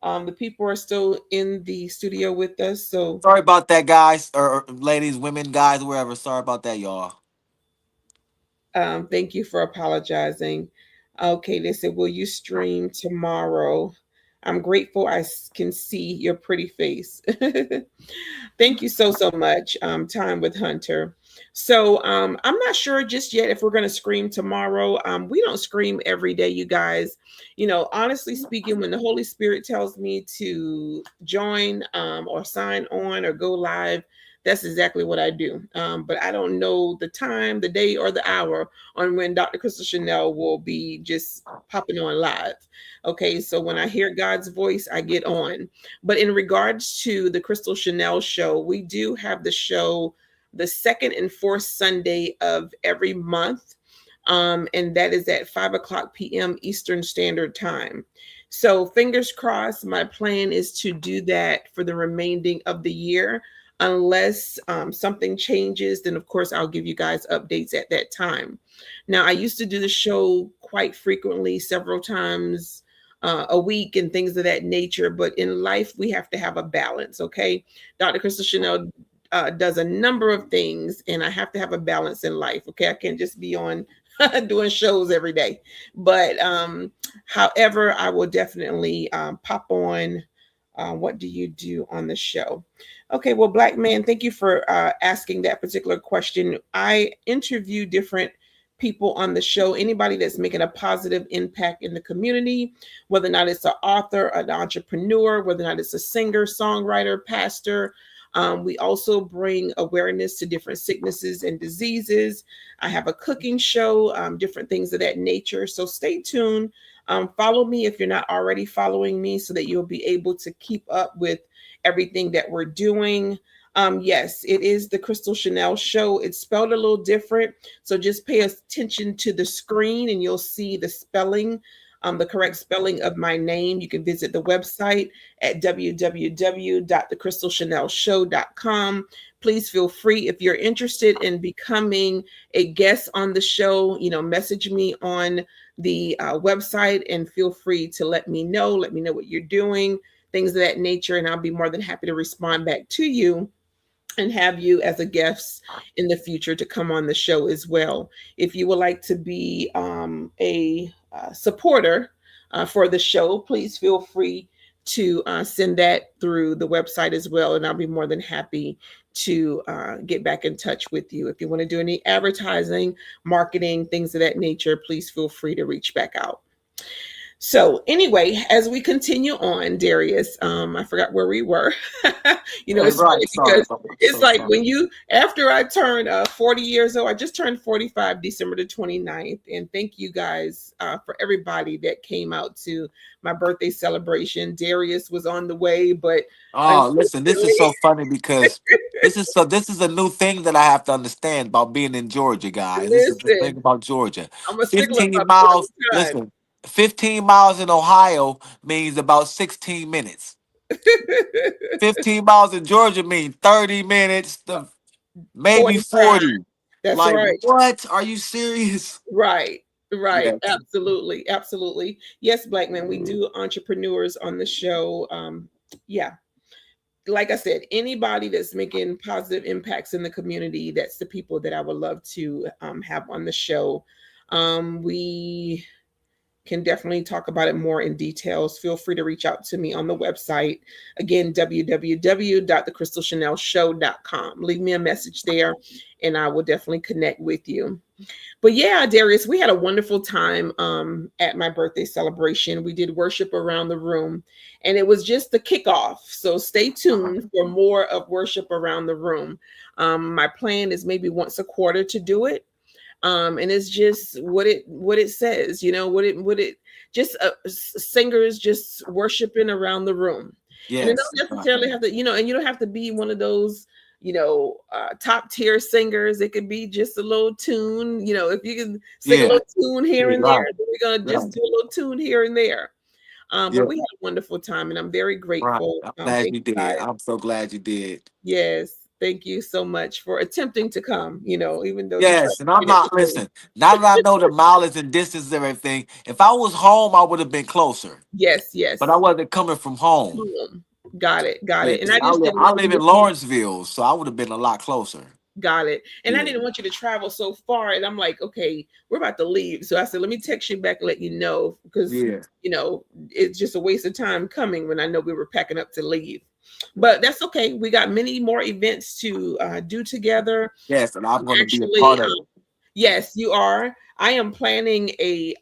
The people are still in the studio with us. So Sorry about that, guys, or ladies, women, guys, wherever. Sorry about that, y'all. thank you for apologizing. Okay, they said, will you stream tomorrow? I'm grateful can see your pretty face. Thank you so much. Time with Hunter. So I'm not sure just yet if we're going to scream tomorrow. We don't scream every day, you guys. You know, honestly speaking, when the Holy Spirit tells me to join or sign on or go live, that's exactly what I do. But I don't know the time, the day, or the hour on when Dr. Kristle Shanell will be just popping on live. Okay, so when I hear God's voice, I get on. But in regards to the Kristle Shanell show, we do have the show the second and fourth Sunday of every month. And that is at 5 o'clock p.m. Eastern Standard Time. So, fingers crossed, my plan is to do that for the remaining of the year. Unless something changes, then of course I'll give you guys updates at that time. Now, I used to do the show quite frequently, several times a week and things of that nature. But in life, we have to have a balance, okay? Dr. Kristle Shanell does a number of things, and I have to have a balance in life, okay? I can't just be on doing shows every day. But however, I will definitely pop on. What do you do on the show? Okay, well, Black man, thank you for asking that particular question. I interview different people on the show, anybody that's making a positive impact in the community, whether or not it's an author, an entrepreneur, whether or not it's a singer, songwriter, pastor. We also bring awareness to different sicknesses and diseases. I have a cooking show, different things of that nature. So stay tuned. Follow me if you're not already following me so that you'll be able to keep up with everything that we're doing. Yes, it is the Kristle Shanell show. It's spelled a little different. So just pay attention to the screen and you'll see the spelling, the correct spelling of my name. You can visit the website at www.thekristleshanellshow.com. Please feel free if you're interested in becoming a guest on the show, message me on the website and feel free to let me know. Let me know what you're doing, things of that nature, and I'll be more than happy to respond back to you and have you as a guest in the future to come on the show as well. If you would like to be a supporter for the show, please feel free to send that through the website as well, and I'll be more than happy to get back in touch with you. If you want to do any advertising, marketing, things of that nature, please feel free to reach back out. So anyway, as we continue on, Darius, I forgot where we were. It's Right. funny Sorry. because I'm it's so like sorry. when after I turned 40 years old, I just turned 45 December the 29th. And thank you guys for everybody that came out to my birthday celebration. Darius was on the way, but Oh, listen, this is unfortunately, so funny because this is a new thing that I have to understand about being in Georgia, guys. This is the thing listen, about Georgia. I'm a stickler 15 about it miles, on time. listen, 15 miles in Ohio means about 16 minutes. 15 miles in Georgia means 30 minutes to maybe 45. 40. That's Like, right. what? Are you serious? Right. Right. Yes. Absolutely. Absolutely. Yes, Black man, we do entrepreneurs on the show. Yeah. Like I said, anybody that's making positive impacts in the community, that's the people that I would love to have on the show. We can definitely talk about it more in details, feel free to reach out to me on the website. Again, www.thekristleshanellshow.com. Leave me a message there and I will definitely connect with you. But yeah, Darius, we had a wonderful time at my birthday celebration. We did worship around the room, and it was just the kickoff. So stay tuned for more of worship around the room. My plan is maybe once a quarter to do it, and it's just what it says, what it just singers just worshiping around the room, and it Yes. don't necessarily have to, and you don't have to be one of those top tier singers. It could be just a little tune, if you can sing a Yeah. little tune here Yeah. and there, Right. then we're gonna just Right. do a little tune here and there. But Yeah. we had a wonderful time, and I'm very Right. grateful. I'm glad Thank you you did. guys. I'm so glad you did. Yes, thank you so much for attempting to come, even though you tried Yes, and to I'm get it not today. listen. Now that I know the mileage and distance and everything, if I was home, I would have been closer. Yes, But I yes. wasn't coming from home. Home. Got it, got Yeah, it. And 'cause I just didn't I want you live to in miss me. Lawrenceville, so I would have been a lot closer. Got it. And I Yeah. didn't want you to travel so far. And I'm like, okay, we're about to leave. So I said, let me text you back and let you know because, Yeah. it's just a waste of time coming when I know we were packing up to leave. But that's okay. We got many more events to do together. Yes, and I'm gonna be a Actually, part of it. yes, you are. I am planning a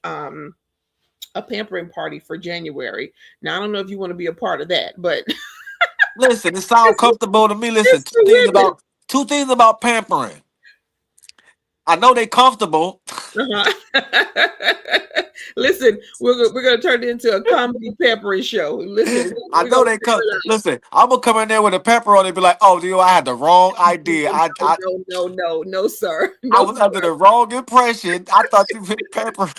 pampering party for January. Now I don't know if you want to be a part of that, but Listen, it sounds it's, comfortable to me. Listen, it's for women. two things about pampering. I know they comfortable. Uh-huh. Listen, we're gonna turn it into a comedy pampering show. Listen, I we're know gonna they figure come. it out. Listen, I'm gonna come in there with a pepper on it and be like, "Oh, dude, I had the wrong No, idea. no, no, no, no, sir. I No, was under the wrong impression. I thought you meant pepper."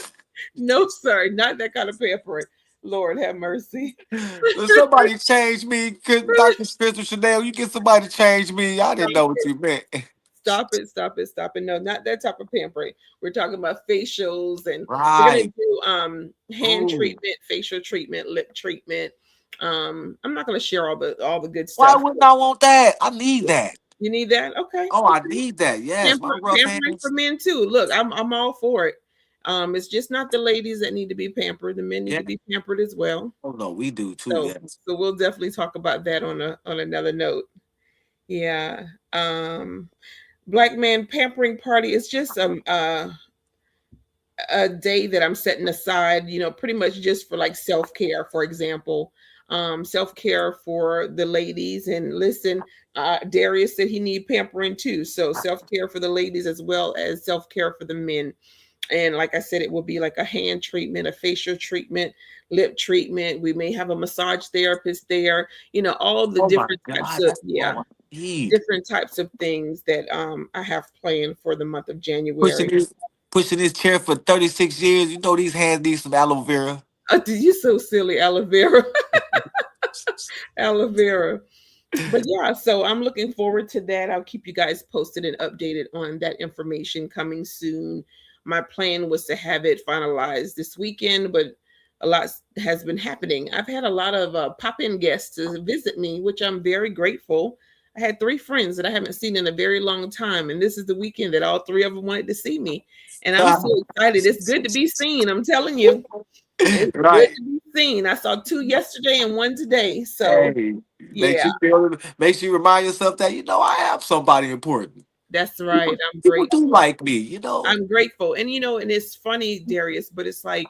no, sir. Not that kind of pampering. Lord have mercy. Will somebody change me? Dr. Spencer Chanel, you get somebody to change me. I didn't know what you meant. Stop it, stop it, stop it. No, not that type of pampering. We're talking about facials, and we're gonna Right. do hand Ooh. treatment, facial treatment, lip treatment. I'm not gonna share all the good Why stuff. wouldn't I want that? I need that. You need that? Okay. Oh, I need that. Yes, my rough Pampering for hands. men too. Look, I'm all for it. It's just not the ladies that need to be pampered. The men need Yeah. to be pampered as well. Oh no, we do too. So Yes. so we'll definitely talk about that on another note. Yeah. Black man pampering party is just a day that I'm setting aside, pretty much just for like self care, for example. Self care for the ladies. And listen, Darius said he need pampering too. So self care for the ladies as well as self care for the men. And like I said, it will be like a hand treatment, a facial treatment, lip treatment. We may have a massage therapist there. All the Oh my different types God, of that's all I need. different types of things that I have planned for the month of Pushing January. this, pushing this chair for 36 years. You know these hands need some aloe vera. You so silly, aloe vera, aloe vera. But yeah, so I'm looking forward to that. I'll keep you guys posted and updated on that information coming soon. My plan was to have it finalized this weekend, but a lot has been happening. I've had a lot of pop-in guests to visit me, which I'm very grateful. I had 3 friends that I haven't seen in a very long time, and this is the weekend that all 3 of them wanted to see me, and I'm so excited. It's good to be seen. I'm telling you, it's good Right. to be seen. I saw 2 yesterday and 1 today, so Hey, yeah. makes you remind yourself that I am somebody important. That's right. People, I'm people do grateful. like me. I'm grateful. And and it's funny, Darius, but it's like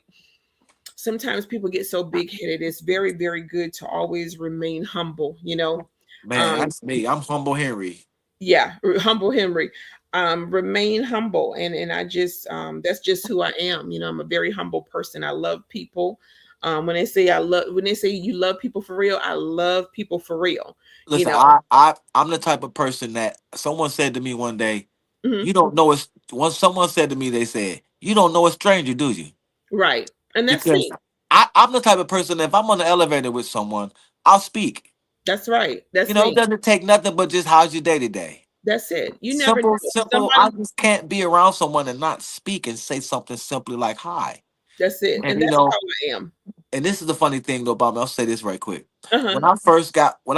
sometimes people get so big headed. It's very, very good to always remain humble. Man, Um, that's me. I'm humble Henry. yeah, humble Henry. Remain humble. And I just that's just who I am. I'm a very humble person. I love people. When they say you love people for real, I love people for real. You Listen, know. I'm the type of person that someone said to me one day, Mhm. you don't know it's once someone said to me, they said, you don't know a stranger, do you? Right. And that's Because me. I'm the type of person that if I'm on the elevator with someone, I'll speak. That's right. That's It me. doesn't take nothing but just how's your day today. That's it. You never Simple, know. simple. I Somebody. just can't be around someone and not speak and say something simply like hi. That's it. And And that's how I am. this is the funny thing though about me. I'll say this right quick. Uh-huh. When I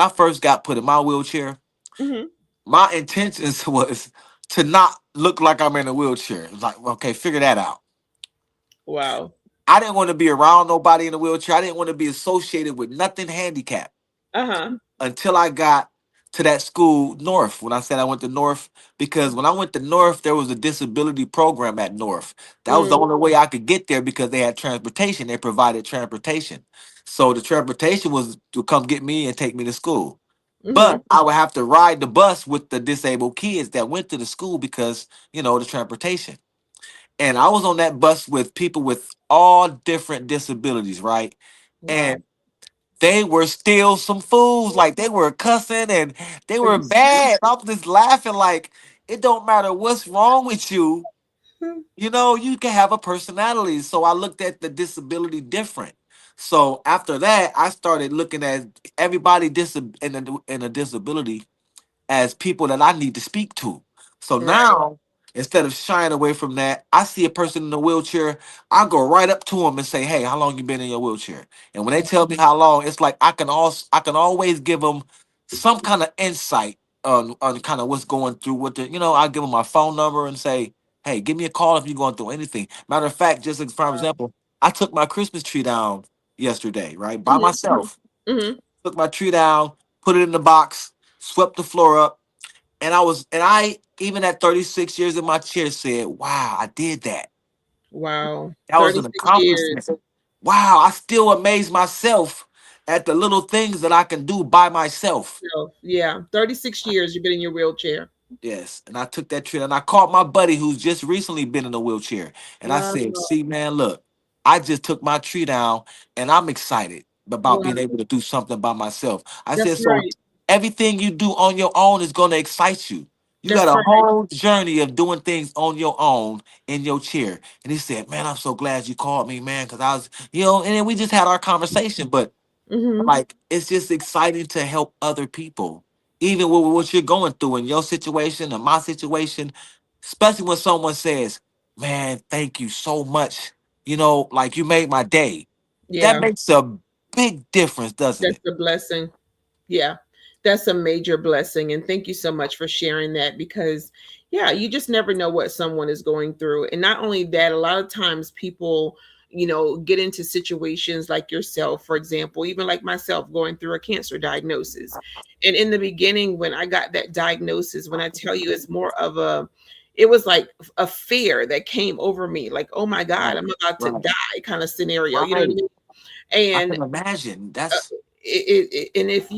first got put in my wheelchair, Hmm. my intentions was to not look like I'm in a wheelchair. It's like, okay, figure that out. Wow. I didn't want to be around nobody in a wheelchair. I didn't want to be associated with nothing handicapped Uh-huh. until I got to that school North. When I said I went to North, because when I went to North, there was a disability program at North. That was the Mm, only way I could get there because they had transportation. They provided transportation. So the transportation was to come get me and take me to school. mhm. But I would have to ride the bus with the disabled kids that went to the school because, the transportation. And I was on that bus with people with all different disabilities, right? Wow. And they were still some fools. Like they were cussing and they Are were you serious? bad. I'm just laughing like it don't matter what's wrong with you. You can have a personality. So I looked at the disability different. So after that, I started looking at everybody in a disability as people that I need to speak to. So Right. now, instead of shying away from that, I see a person in a wheelchair, I go right up to them and say, "Hey, how long you been in your wheelchair?" And when they tell me how long, it's like I can always give them some kind of insight on kind of what's going through with I give them my phone number and say, "Hey, give me a call if you're going through anything." Matter of fact, just as for Wow. example, I took my Christmas tree down yesterday, right, by Mhm, myself. mhm. Took my tree down, put it in the box, swept the floor up, and I even at 36 years in my chair said, "Wow, I did that. Wow. That was an 36 years. accomplishment. Wow, I still amaze myself at the little things that I can do by myself." So, yeah, 36 years you've been in your wheelchair. Yes, and I took that trip and I called my buddy who's just recently been in a wheelchair, and I said, Wow. "See, man, look, I just took my tree down, and I'm excited about Wow. being able to do something by myself." I That's said, "So right. everything you do on your own is going to excite you. You got That's a right. whole journey of doing things on your own in your chair." And he said, "Man, I'm so glad you called me, man, because I was, and then we just had our conversation, but." Mhm. Like it's just exciting to help other people, even with what you're going through in your situation or my situation. Especially when someone says, "Man, thank you so much. Like you made my day." That Yeah, makes a big difference, doesn't that's it? a blessing. Yeah, that's a major blessing. And thank you so much for sharing that because, yeah, you just never know what someone is going through. And not only that, a lot of times people, get into situations like yourself, for example, even like myself going through a cancer diagnosis. And in the beginning, when I got that diagnosis, when I tell you it's more of it was like a fear that came over me, like, oh my God, Right, I'm about to right, die kind of scenario. You know what I right. mean? I And can imagine. uh, That's and if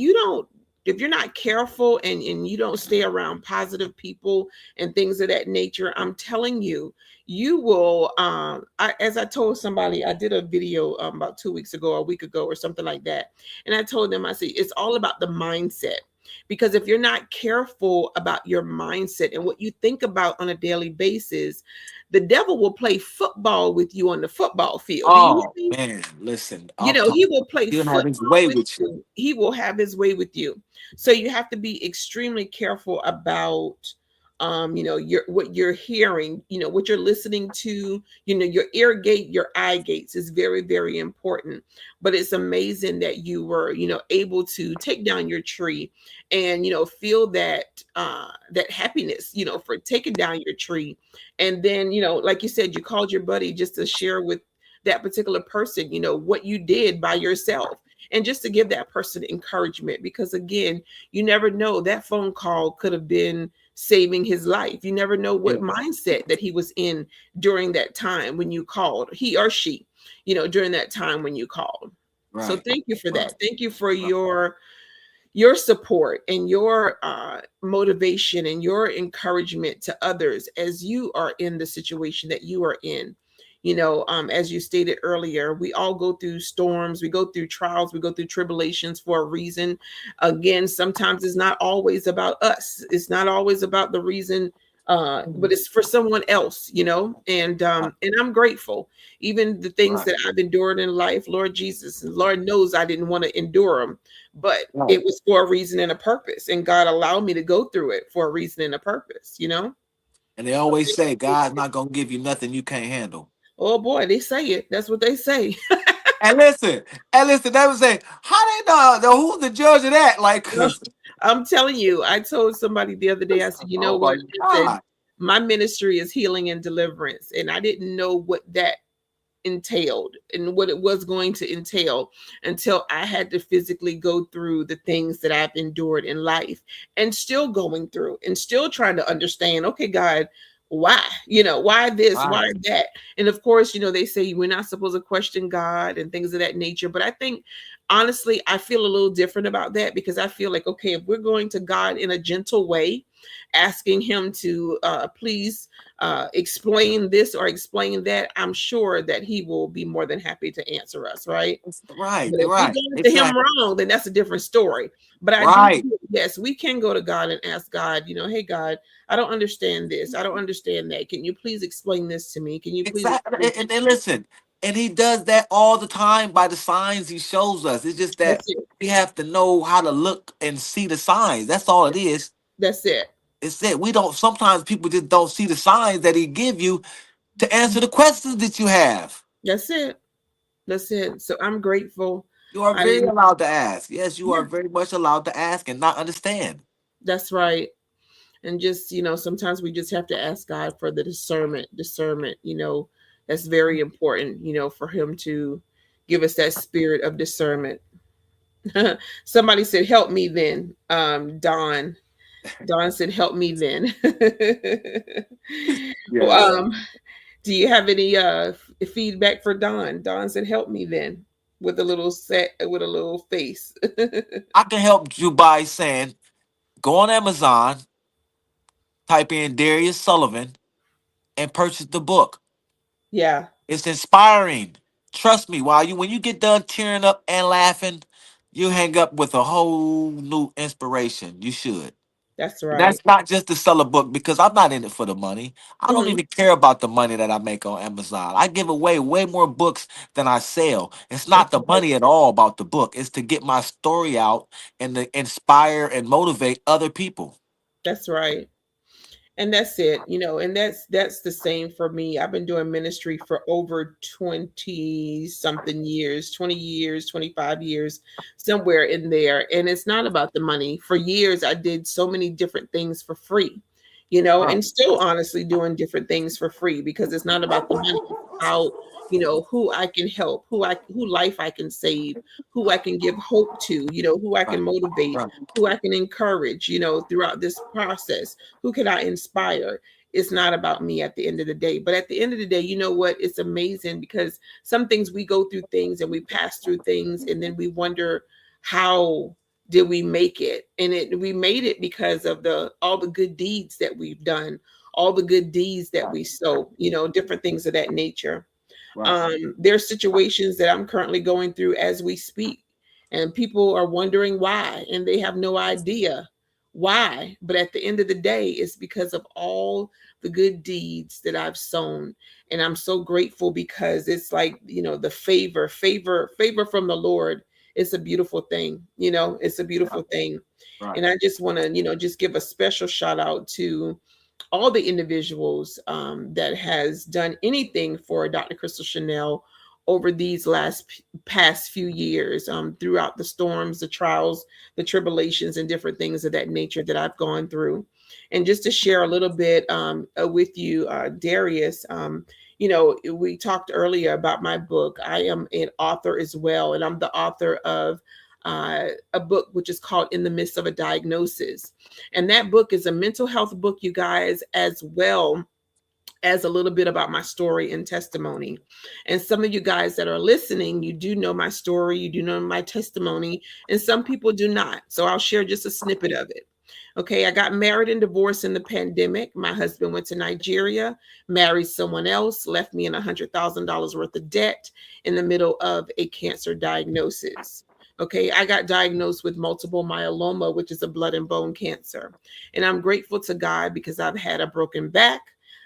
you're not careful and you don't stay around positive people and things of that nature, I'm telling you, you will as I told somebody, I did a video about 2 weeks ago, a week ago or something like that, and I told them, I said, it's all about the mindset, because if you're not careful about your mindset and what you think about on a daily basis, the devil will play football with you on the football field. Do you hear oh me? man. Listen, He will play he'll have his football way with with you. you. He will have his way with you. So you have to be extremely careful about your what you're hearing, what you're listening to, your ear gate, your eye gates is very, very important. But it's amazing that you were, able to take down your tree and feel that happiness, for taking down your tree. And then, like you said, you called your buddy just to share with that particular person, what you did by yourself, and just to give that person encouragement, because again, you never know, that phone call could have been saving his life. You never know what Yeah, mindset that he was in during that time when you called, he or she, during that time when you called. So right, thank you for right, that. Thank you for right. your support and your motivation and your encouragement to others as you are in the situation that you are in. As you stated earlier, we all go through storms, we go through trials, we go through tribulations for a reason. Again, sometimes it's not always about us, it's not always about the reason, but it's for someone else, and I'm grateful. Even the things Right, that I've endured in life, Lord Jesus, and Lord knows I didn't want to endure them, but right. it was for a reason and a purpose, and God allowed me to go through it for a reason and a purpose. And they So always say God's not gonna give you nothing you can't handle. oh boy, they say it, that's what they say. And listen, they would say, "How they know? Who's the judge of that?" Like, I'm telling you, I told somebody the other day, I said, you know oh what, my I said, God, my ministry is healing and deliverance, and I didn't know what that entailed and what it was going to entail until I had to physically go through the things that I've endured in life and still going through and still trying to understand, okay, God, why? Why this? Right. Why that? And of course, they say we're not supposed to question God and things of that nature. But I think, honestly, I feel a little different about that because I feel like, okay, if we're going to God in a gentle way, asking Him to please explain this or explain that, I'm sure that He will be more than happy to answer us, right? Right. But if we Right. go to Him Exactly. wrong, then that's a different story. But I do, Right. yes, we can go to God and ask God, hey, God, I don't understand this. I don't understand that. Can you please explain this to me? Can you please Exactly. explain And that then to me? listen, and he does that all the time by the signs he shows us. It's just that That's it. we have to know how to look and see the signs. That's all it is. That's it. It's it. We don't. Sometimes people just don't see the signs that he give you to answer the questions that you have. That's it. That's it. So I'm grateful. You are I very didn't, allowed to ask. Yes, you are yeah, very much allowed to ask and not understand. that's right. And just, sometimes we just have to ask God for the discernment, that's very important, for Him to give us that spirit of discernment. Somebody said, help me then. Don said, help me then. Yes. Do you have any feedback for Don? Don said, help me then, with a little face. I can help you by saying go on Amazon, type in Darius Sullivan, and purchase the book. Yeah, It's inspiring. Trust me, when you get done tearing up and laughing, you hang up with a whole new inspiration. You should. that's And right. that's not just to sell a book because I'm not in it for the money. I don't Hmm. even care about the money that I make on Amazon. I give away way more books than I sell. It's not That's the right. money at all about the book. It's to get my story out and to inspire and motivate other people. That's right. And that's it, and that's the same for me. I've been doing ministry for over 20 something years, 20 years, 25 years, somewhere in there. And it's not about the money. For years I did so many different things for free, Right. and still honestly doing different things for free because it's not about the money. It's about, who I can help, who life I can save, who I can give hope to, who I can Right. motivate, Right. who I can encourage, throughout this process, who can I inspire. It's not about me at the end of the day. But at the end of the day, you know what? It's amazing because some things we go through things and we pass through things and then we wonder how did we make it? And we made it because of the all the good deeds that we've done, all the good deeds that we sow, different things of that nature. Right. There's situations that I'm currently going through as we speak, and people are wondering why, and they have no idea why. But at the end of the day, it's because of all the good deeds that I've sown. And I'm so grateful because it's like, the favor from the Lord. It's a beautiful thing, it's a beautiful thing. Right. And I just want to, just give a special shout out to all the individuals that has done anything for Dr. Kristle Shanell over these past few years, throughout the storms, the trials, the tribulations, and different things of that nature that I've gone through. And just to share a little bit with you, Darius, we talked earlier about my book. I am an author as well, and I'm the author of a book which is called In the Midst of a Diagnosis. And that book is a mental health book, you guys, as well as a little bit about my story and testimony. And some of you guys that are listening, you do know my story, you do know my testimony, and some people do not. So I'll share just a snippet of it. Okay, I got married and divorced in the pandemic. My husband went to Nigeria, married someone else, left me in $100,000 worth of debt in the middle of a cancer diagnosis. Okay, I got diagnosed with multiple myeloma, which is a blood and bone cancer. And I'm grateful to God because I've had a broken back.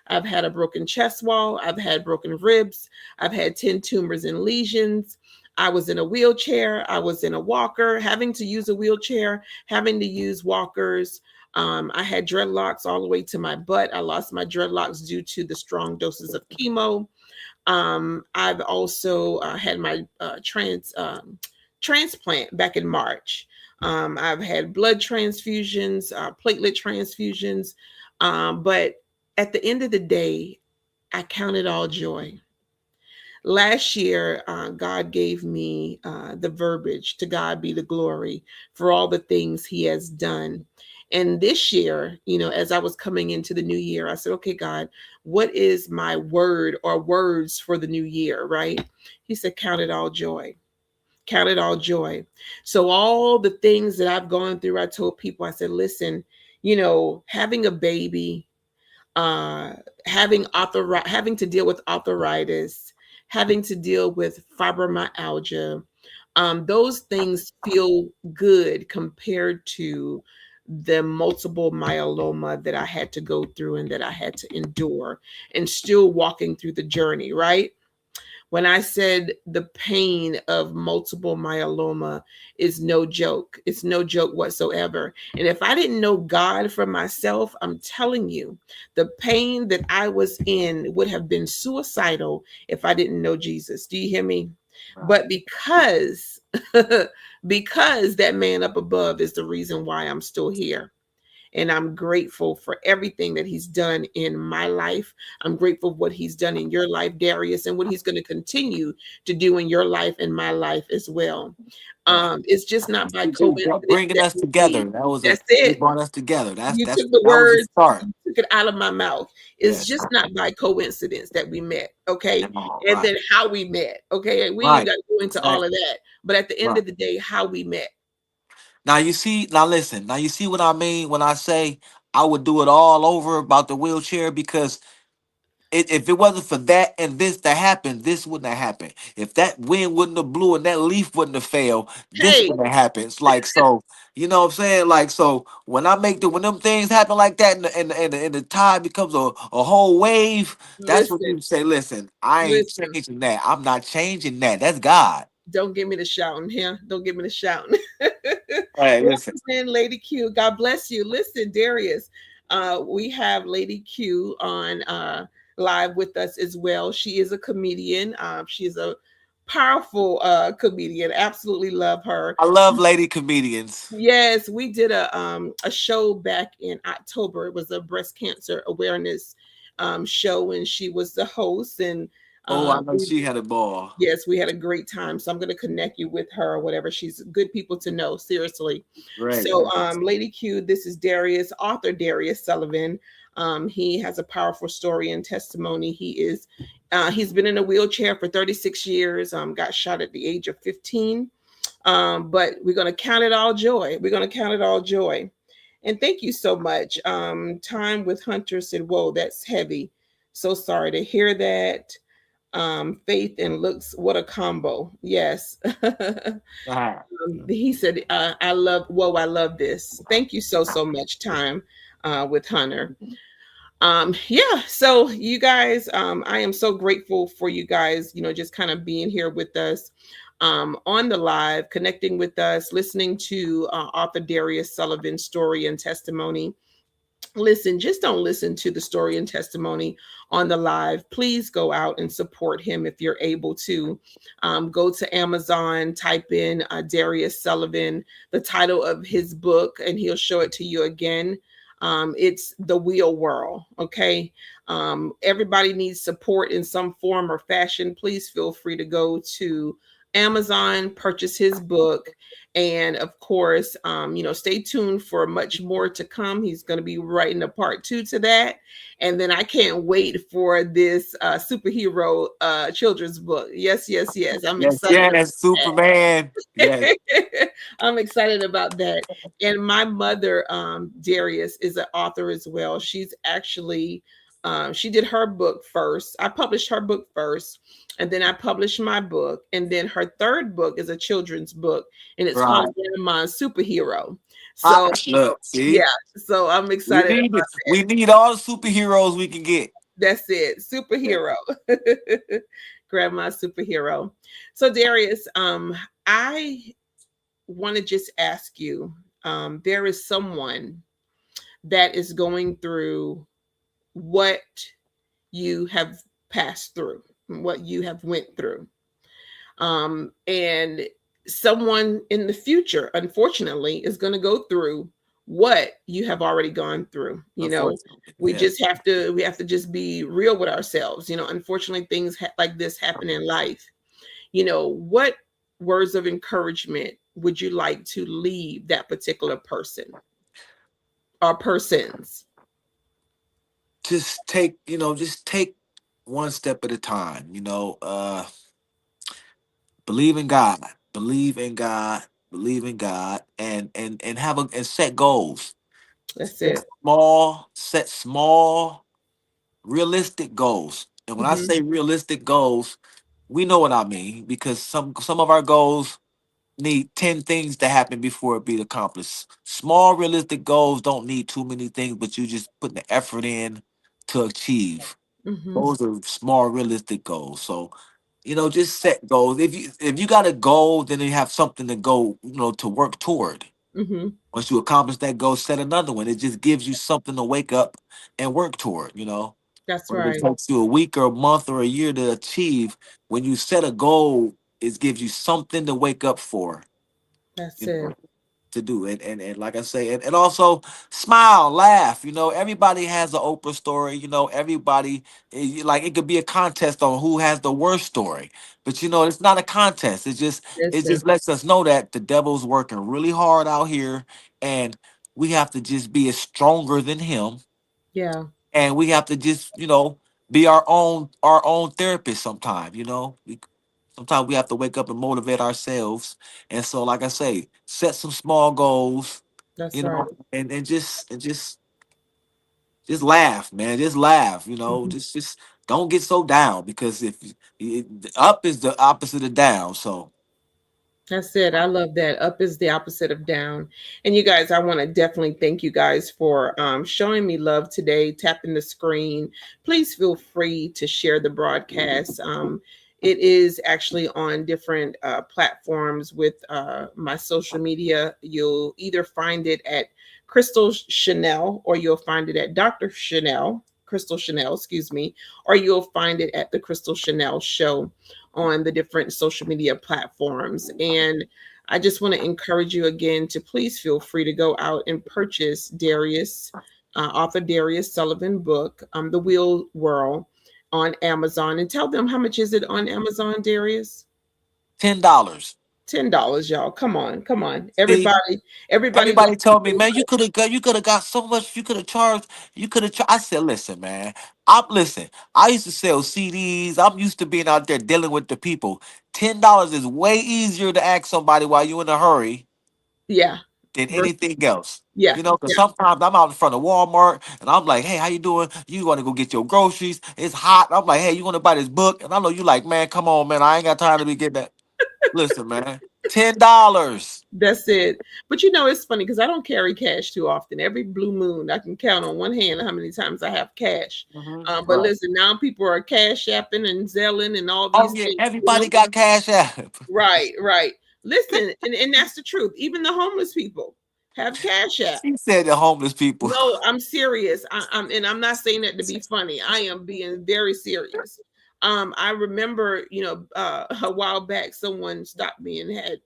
I've had a broken chest wall. I've had broken ribs. I've had 10 tumors and lesions. I was in a wheelchair. I was in a walker, having to use a wheelchair, having to use walkers. I had dreadlocks all the way to my butt. I lost my dreadlocks due to the strong doses of chemo. I've also had my transplant back in March. I've had blood transfusions, platelet transfusions, but at the end of the day, I count it all joy. last year, God gave me the verbiage, to God be the glory for all the things he has done. And this year, as I was coming into the new year, I said, okay, God, what is my word or words for the new year, right? He said, count it all joy. Count it all joy. So, all the things that I've gone through, I told people, I said, listen, having a baby, uh, having to deal with arthritis, having to deal with fibromyalgia. Those things feel good compared to the multiple myeloma that I had to go through and that I had to endure, and still walking through the journey, right? When I said the pain of multiple myeloma is no joke, it's no joke whatsoever. And if I didn't know God for myself, I'm telling you, the pain that I was in would have been suicidal if I didn't know Jesus. Do you hear me? Right. But because because that man up above is the reason why I'm still here. And I'm grateful for everything that he's done in my life. I'm grateful for what he's done in your life, Darius, and what he's going to continue to do in your life and my life as well. Right. It's just not by He just coincidence bringing that us we meet. together. That was a That's he it. brought us together. You took the That was the words, start. you took it out of my mouth. It's Yes. just not by coincidence that we met, okay? All And right. then how we met, okay? We ain't Right. got to go into all of Exactly. that. But at the end Right. of the day, how we met. Now you see. Now listen. Now you see what I mean when I say I would do it all over about the wheelchair because if it wasn't for that and this to happen, this wouldn't have happened. If that wind wouldn't have blew and that leaf wouldn't have fell, this Hey, wouldn't have happened. It's like so, you know what I'm saying? Like so, when them things happen like that, and the tide becomes a whole wave, that's when listen, you say, "Listen, I ain't listen. changing that. I'm not changing that. That's God." Don't give me the shouting here. Don't give me the shouting. Hey, listen. Welcome in, Lady Q. God bless you. Listen, Darius, we have Lady Q on live with us as well. She is a comedian. She's a powerful comedian. Absolutely love her. I love lady comedians. Yes, we did a show back in October. It was a breast cancer awareness show, and she was the host. And Oh, I know we she had a ball. yes, we had a great time. So I'm going to connect you with her or whatever. She's good people to know, seriously. Great. So, Lady Q, this is Darius, author Darius Sullivan. He has a powerful story and testimony. He's been in a wheelchair for 36 years. Got shot at the age of 15. But we're going to count it all joy. We're going to count it all joy. And thank you so much. Time with Hunter said, "Whoa, that's heavy. So sorry to hear that." Faith and looks, what a combo. Yes. Ah, He said, I love this. Thank you so much, Time with Hunter. Yeah, so you guys, I am so grateful for you guys, just kind of being here with us on the live, connecting with us, listening to author Darius Sullivan's story and testimony. Listen, just don't listen to the story and testimony on the live. Please go out and support him if you're able to. Go to Amazon, type in Darius Sullivan, the title of his book, and he'll show it to you again. It's The Wheel Whirl. Okay. Everybody needs support in some form or fashion. Please feel free to go to Amazon, purchase his book, and of course, stay tuned for much more to come. He's going to be writing a part 2 to that. And then I can't wait for this superhero children's book. Yes, yes, yes. I'm yes, excited yes, Superman. Yes. about that. I'm excited about that. And my mother, Darius, is an author as well. She's actually, she did her book first. I published her book first, and then I published my book. And then her third book is a children's book, and it's called Right. Grandma's Superhero. So, Look, yeah, see, so I'm excited about we need all the superheroes we can get. that's it. Superhero. Grandma superhero. So Darius, I want to just ask you, there is someone that is going through what you have passed through, what you have went through. And someone in the future, unfortunately, is going to go through what you have already gone through. You know, Unfortunately, yes. we have to just be real with ourselves. You know, unfortunately, things like this happen in life. You know, what words of encouragement would you like to leave that particular person or persons? Just take one step at a time. Believe in God, believe in God, believe in God, and set goals. That's it. Set small, realistic goals. And when I Hmm. say realistic goals, we know what I mean because some of our goals need 10 things to happen before it be accomplished. Small realistic goals don't need too many things, but you just put the effort in to achieve. Hmm. Those are small realistic goals. So, just set goals. If you got a goal, then you have something to go, to work toward. Hmm. Once you accomplish that goal, set another one. It just gives you something to wake up and work toward. That's Whether it right. takes you a week or a month or a year to achieve, when you set a goal, it gives you something to wake up for, That's you know, it. to do. And like I say, and also smile, laugh. Everybody has an Oprah story. Everybody, like it could be a contest on who has the worst story. But it's not a contest. It just Listen. lets us know that the devil's working really hard out here, and we have to just be as stronger than him, Yeah. and we have to just be our own therapist sometime. Sometimes we have to wake up and motivate ourselves. And so, like I say, set some small goals, That's right. and just laugh, man. Just laugh. Mhm. Just don't get so down, because if up is the opposite of down. So That's it. I love that. Up is the opposite of down. And you guys, I want to definitely thank you guys for showing me love today, tapping the screen. Please feel free to share the broadcast. It is actually on different platforms with my social media. You'll either find it at Kristle Shanell, or you'll find it at Dr. Chanel, Kristle Shanell, excuse me, or you'll find it at the Kristle Shanell Show on the different social media platforms. And I just want to encourage you again to please feel free to go out and purchase author Darius Sullivan book, The Wheel World, on Amazon. And tell them, how much is it on Amazon, Darius? $10. $10, y'all. Come on, come on. See, Everybody everybody wants told me, to. man, you could have got so much. You could have charged. You could have. I said, listen, man. Listen. I used to sell CDs. I'm used to being out there dealing with the people. $10 is way easier to ask somebody while you're in a hurry Yeah. than Versus, anything else. yeah, Because yeah. sometimes I'm out in front of Walmart and I'm like, hey, how you doing? You want to go get your groceries? It's hot. I'm like, hey, you want to buy this book? And I know you like, man, come on, man. I ain't got time to be getting that. Listen, man, $10. That's it. But it's funny because I don't carry cash too often. Every blue moon, I can count on one hand how many times I have cash. But Right. listen, now people are cash apping and zelling and all Oh these yeah, things. everybody got Cash App. Right, right. Listen, and that's the truth. Even the homeless people have cash app. She said the homeless people. No, I'm serious. And I'm not saying that to be funny. I am being very serious. I remember, a while back, someone stopped me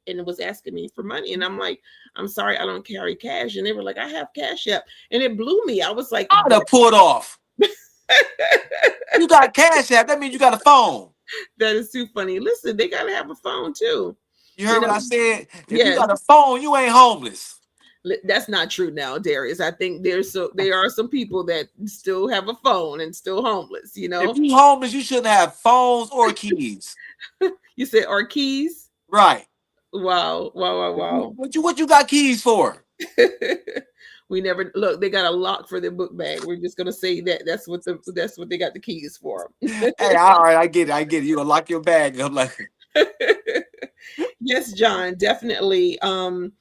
and was asking me for money, and I'm like, I'm sorry, I don't carry cash, and they were like, I have cash app, and it blew me. I was like, I'd what? have pulled off. You got Cash App. That means you got a phone. That is too funny. Listen, they gotta have a phone too. You You heard what know, I said? If you yes. got a phone, you ain't homeless. That's not true now, Darius. I think there are some people that still have a phone and still homeless. If you homeless, you shouldn't have phones or keys. You said our keys. Right. Wow, wow, wow, wow. What you got keys for? We never look. They got a lock for their book bag. We're just gonna say that that's what they got the keys for. Hey, all right, I get it. I get it. You gonna lock your bag. I'm like, Yes, John, definitely. John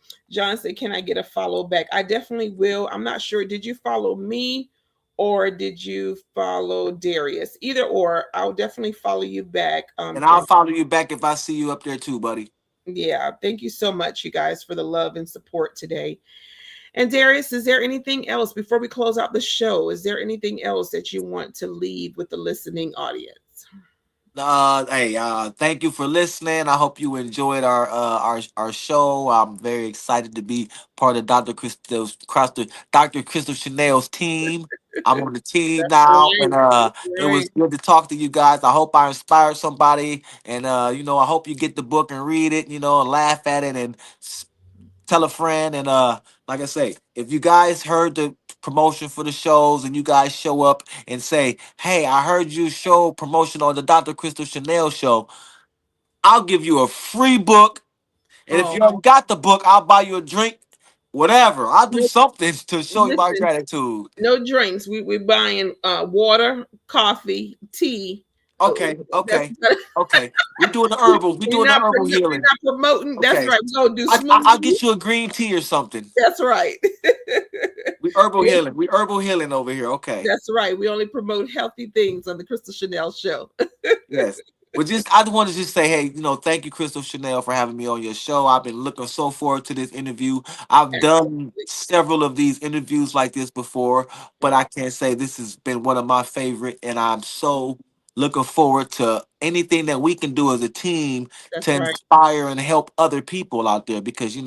said, "Can I get a follow back?" I definitely will. I'm not sure. Did you follow me, or did you follow Darius? Either or, I'll definitely follow you back. and I'll follow you back if I see you up there too, buddy. Yeah, thank you so much, you guys, for the love and support today. And Darius, is there anything else before we close out the show? Is there anything else that you want to leave with the listening audience? Hey, thank you for listening. I hope you enjoyed our show. I'm very excited to be part of Dr. Kristle Chanel's team. I'm on the team now, and Right. it was Right. good to talk to you guys. I hope I inspired somebody, and I hope you get the book and read it. And laugh at it, and tell a friend. And like I say, if you guys heard the promotion for the shows and you guys show up and say, "Hey, I heard you show promotion on the Dr. Crystal Chanel show," I'll give you a free book. And if Oh, you haven't got the book, I'll buy you a drink, whatever. I'll do no, something to show you my listen, gratitude. no drinks. We're buying water, coffee, tea. Uh, Okay, that's okay, okay. We're doing the herbal. We're doing the herbal we're healing. not promoting. That's Okay, right. We're gonna do I'll smoothies. get you a green tea or something. That's right. We herbal We- healing. We herbal healing over here. Okay. that's right. We only promote healthy things on the Crystal Chanel show. Yes. But I just want to just say, hey, thank you, Crystal Chanel, for having me on your show. I've been looking so forward to this interview. I've done Absolutely. several of these interviews like this before, but Right. I can't say this has been one of my favorite, and I'm so looking forward to anything that we can do as a team That's to right. inspire and help other people out there because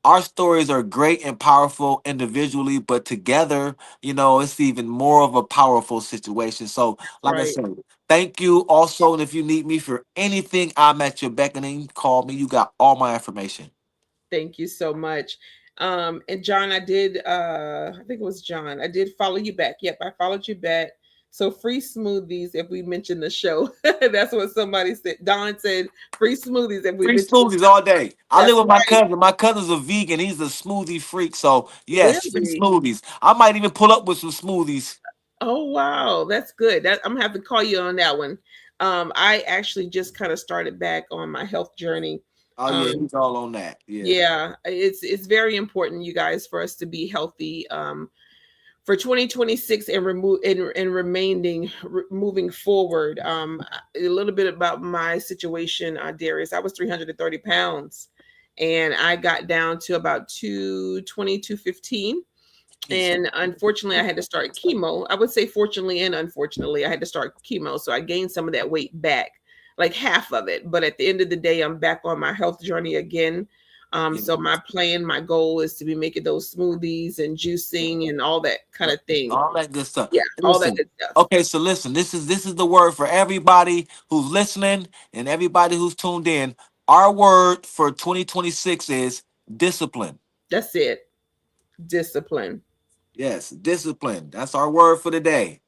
our stories are great and powerful individually, but together, it's even more of a powerful situation. So, That's like I right. said, thank you also. And if you need me for anything, I'm at your beckoning. Call me. You got all my information. Thank you so much. And John, I think it was John. I did follow you back. Yep, I followed you back. So free smoothies if we mention the show. That's what somebody said. Don said free smoothies if we Free mention the smoothies show. all day. I live That's with my right. cousin. My cousin's a vegan. He's a smoothie freak. So, yes, free Really? smoothies. I might even pull up with some smoothies. Oh wow, that's good. I'm gonna have to call you on that one. I actually just kind of started back on my health journey. Oh, yeah, Um, he's all on that. Yeah. yeah, it's very important, you guys, for us to be healthy. For 2026 and remaining moving forward. A little bit about my situation, Darius. I was 330 pounds, and I got down to about 220, 215. He's And unfortunately, I had to start chemo. I would say fortunately and unfortunately, I had to start chemo. So I gained some of that weight back, like half of it. But at the end of the day, I'm back on my health journey again. yeah, So my plan, my goal is to be making those smoothies and juicing and all that kind of thing. all that good stuff. Yeah, all that Listen. good stuff. Okay, so listen, this is the word for everybody who's listening and everybody who's tuned in. Our word for 2026 is discipline. That's it. Discipline. Yes, discipline. That's our word for the day.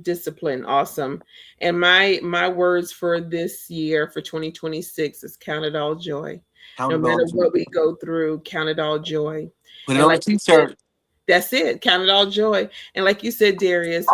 Discipline. Awesome. And my words for this year for 2026 is count it all joy. Count No it all matter joy. what we go through, count it all joy. Put it And on a like you said, t-shirt. that's it. Count it all joy. And like you said, Darius,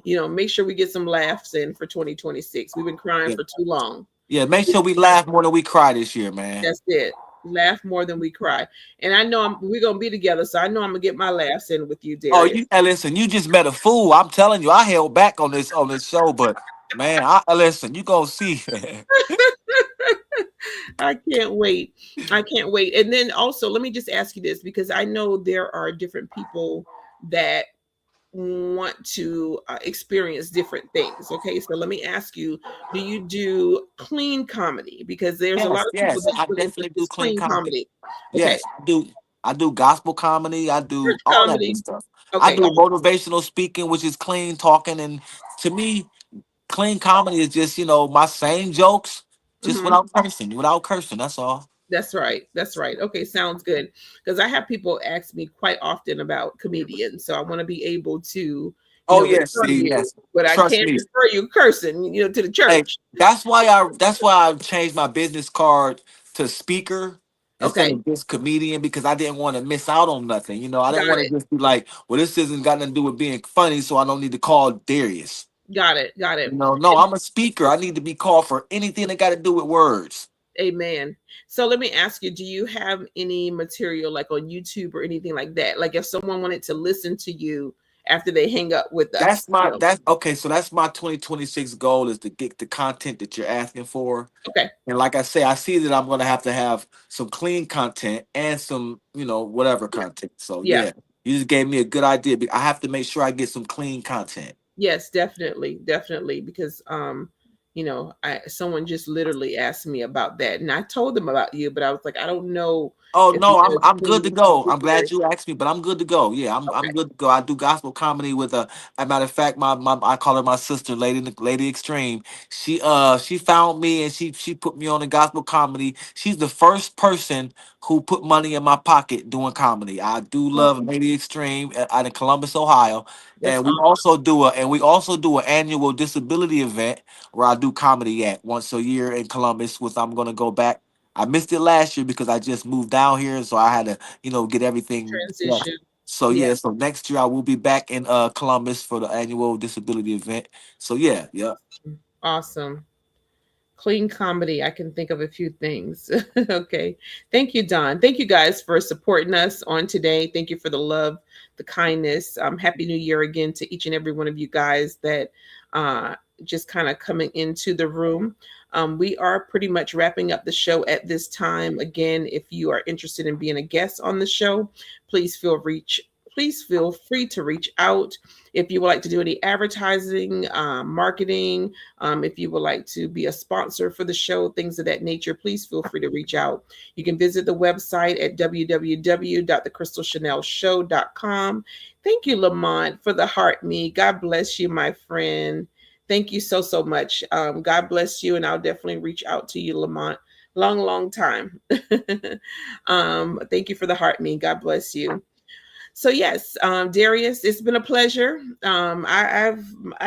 make sure we get some laughs in for 2026. We've been crying Yeah. for too long. Yeah, make sure we laugh more than we cry this year, man. That's it. Laugh more than we cry. And I know we're gonna be together, so I know I'm gonna get my laughs in with you, Oh, Darius. listen, you just met a fool. I'm telling you, I held back on this show, but man, listen, you gonna see. I can't wait. I can't wait. And then also, let me just ask you this because I know there are different people that want to experience different things. Okay, so let me ask you: do you do clean comedy? Because there's a lot Yes, of people yes, that I feel that this definitely do is clean clean comedy. comedy. Okay, Yes, I do gospel comedy. I do church all that good comedy. stuff. I Okay, do motivational speaking, which is clean talking, and to me, clean comedy is just my same jokes, just mhm. without cursing. Without cursing, that's all. That's right. That's right. Okay, sounds good. Because I have people ask me quite often about comedians, so I want to be able to, Oh yes, refer see, you, yes. but I Trust can't me. refer you cursing, to the Hey, church. that's why I changed my business card to speaker instead Okay, of just comedian because I didn't want to miss out on nothing. I didn't got want it. to just be like, well, this isn't got nothing to do with being funny, so I don't need to call Darius. Got it. Got it. No, I'm a speaker. I need to be called for anything that got to do with words. Amen. So let me ask you, do you have any material like on YouTube or anything like that? Like if someone wanted to listen to you after they hang up with us, That's okay. So that's my 2026 goal is to get the content that you're asking for. Okay. And like I say, I see that I'm gonna have some clean content and some, whatever Yeah. content. So Yeah. yeah, you just gave me a good idea. I have to make sure I get some clean content. Yes, definitely. Definitely. Because I someone just literally asked me about that, and I told them about you, but I was like, I don't know Oh if you no, I'm guys I'm good to can go. I'm share. glad you asked me, but I'm good to go. Yeah, I'm Okay, good to go. I do gospel comedy with a matter of fact, my I call her my sister, Lady Extreme. She found me and she put me on the gospel comedy. She's the first person who put money in my pocket doing comedy. I do well, love Lady Extreme out in Columbus, Ohio, that's and we also do an annual disability event where I do comedy at once a year in Columbus. With I'm gonna go back. I missed it last year because I just moved down here, so I had to, get everything. Yeah. transition. So Yeah, yeah, so next year I will be back in Columbus for the annual disability event. So yeah, yeah. awesome. Clean comedy. I can think of a few things. Okay. Thank you, Don. Thank you guys for supporting us on today. Thank you for the love, the kindness. Happy New Year again to each and every one of you guys that uh, just kind of coming into the room. We are pretty much wrapping up the show at this time. Again, if you are interested in being a guest on the show, please feel free to reach out. If you would like to do any advertising, marketing, if you would like to be a sponsor for the show, things of that nature, please feel free to reach out. You can visit the website at www.thekristleshanellshow.com. Thank you, Lamont, for the heart me. God bless you, my friend. Thank you so, so much. God bless you, and I'll definitely reach out to you, Lamont. Long, long time. Thank you for the heart me. God bless you. So yes, Darius, it's been a pleasure. I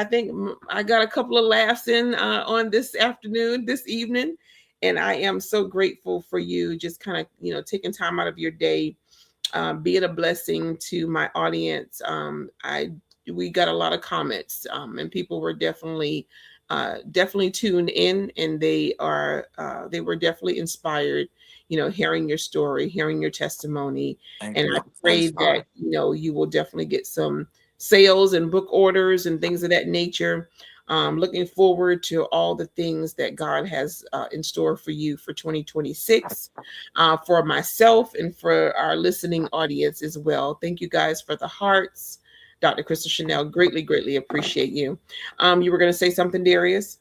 think I got a couple of laughs in on this afternoon, this evening, and I am so grateful for you just kind of taking time out of your day, being a blessing to my audience. I We got a lot of comments, and people were definitely tuned in, and they were definitely inspired. Hearing your story, hearing your testimony, Thank and I you. pray Thanks, that God. you will definitely get some sales and book orders and things of that nature. Looking forward to all the things that God has in store for you for 2026, for myself and for our listening audience as well. Thank you guys for the hearts. Dr. Kristle Shanell, greatly, greatly appreciate you. You were going to say something, Darius?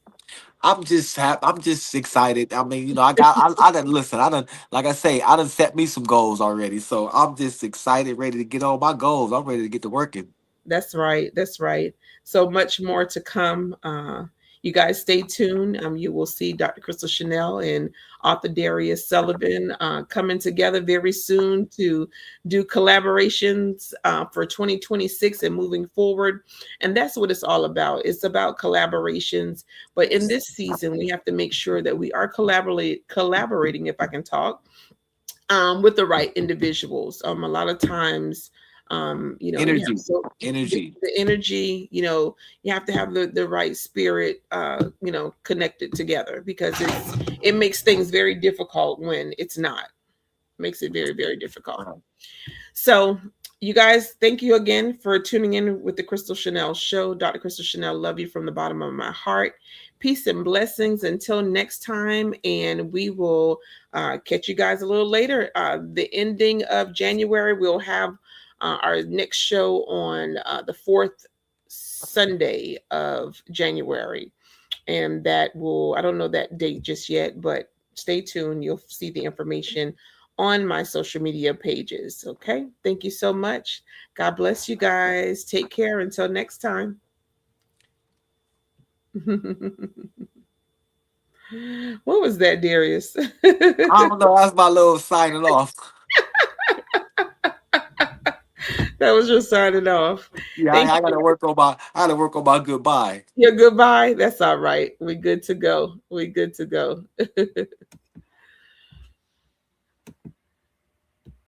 I'm just happy. I'm just excited. I mean, I done listen. I done, like I say, I done set me some goals already. So I'm just excited, ready to get on my goals. I'm ready to get to working. That's right. That's right. So much more to come. You guys stay tuned. You will see Dr. Kristle Shanell and author Darius Sullivan coming together very soon to do collaborations for 2026 and moving forward. And that's what it's all about. It's about collaborations. But in this season, we have to make sure that we are collaborating, if I can talk, with the right individuals. A lot of times, you have Energy, energy. the energy. You have to have the right spirit, connected together because it makes things very difficult when it's not. Makes it very, very difficult. So, you guys, thank you again for tuning in with the Kristle Shanell Show. Dr. Kristle Shanell, love you from the bottom of my heart. Peace and blessings until next time. And we will catch you guys a little later. The ending of January, we'll have our next show on the fourth Sunday of January. And that will, I don't know that date just yet, but stay tuned. You'll see the information on my social media pages. Okay. Thank you so much. God bless you guys. Take care until next time. What was that, Darius? I don't know. That's my little signing off. That was your signing off. Yeah, Thank I gotta you. work on my. I gotta work on my goodbye. Your goodbye. That's all right. We good to go. We good to go.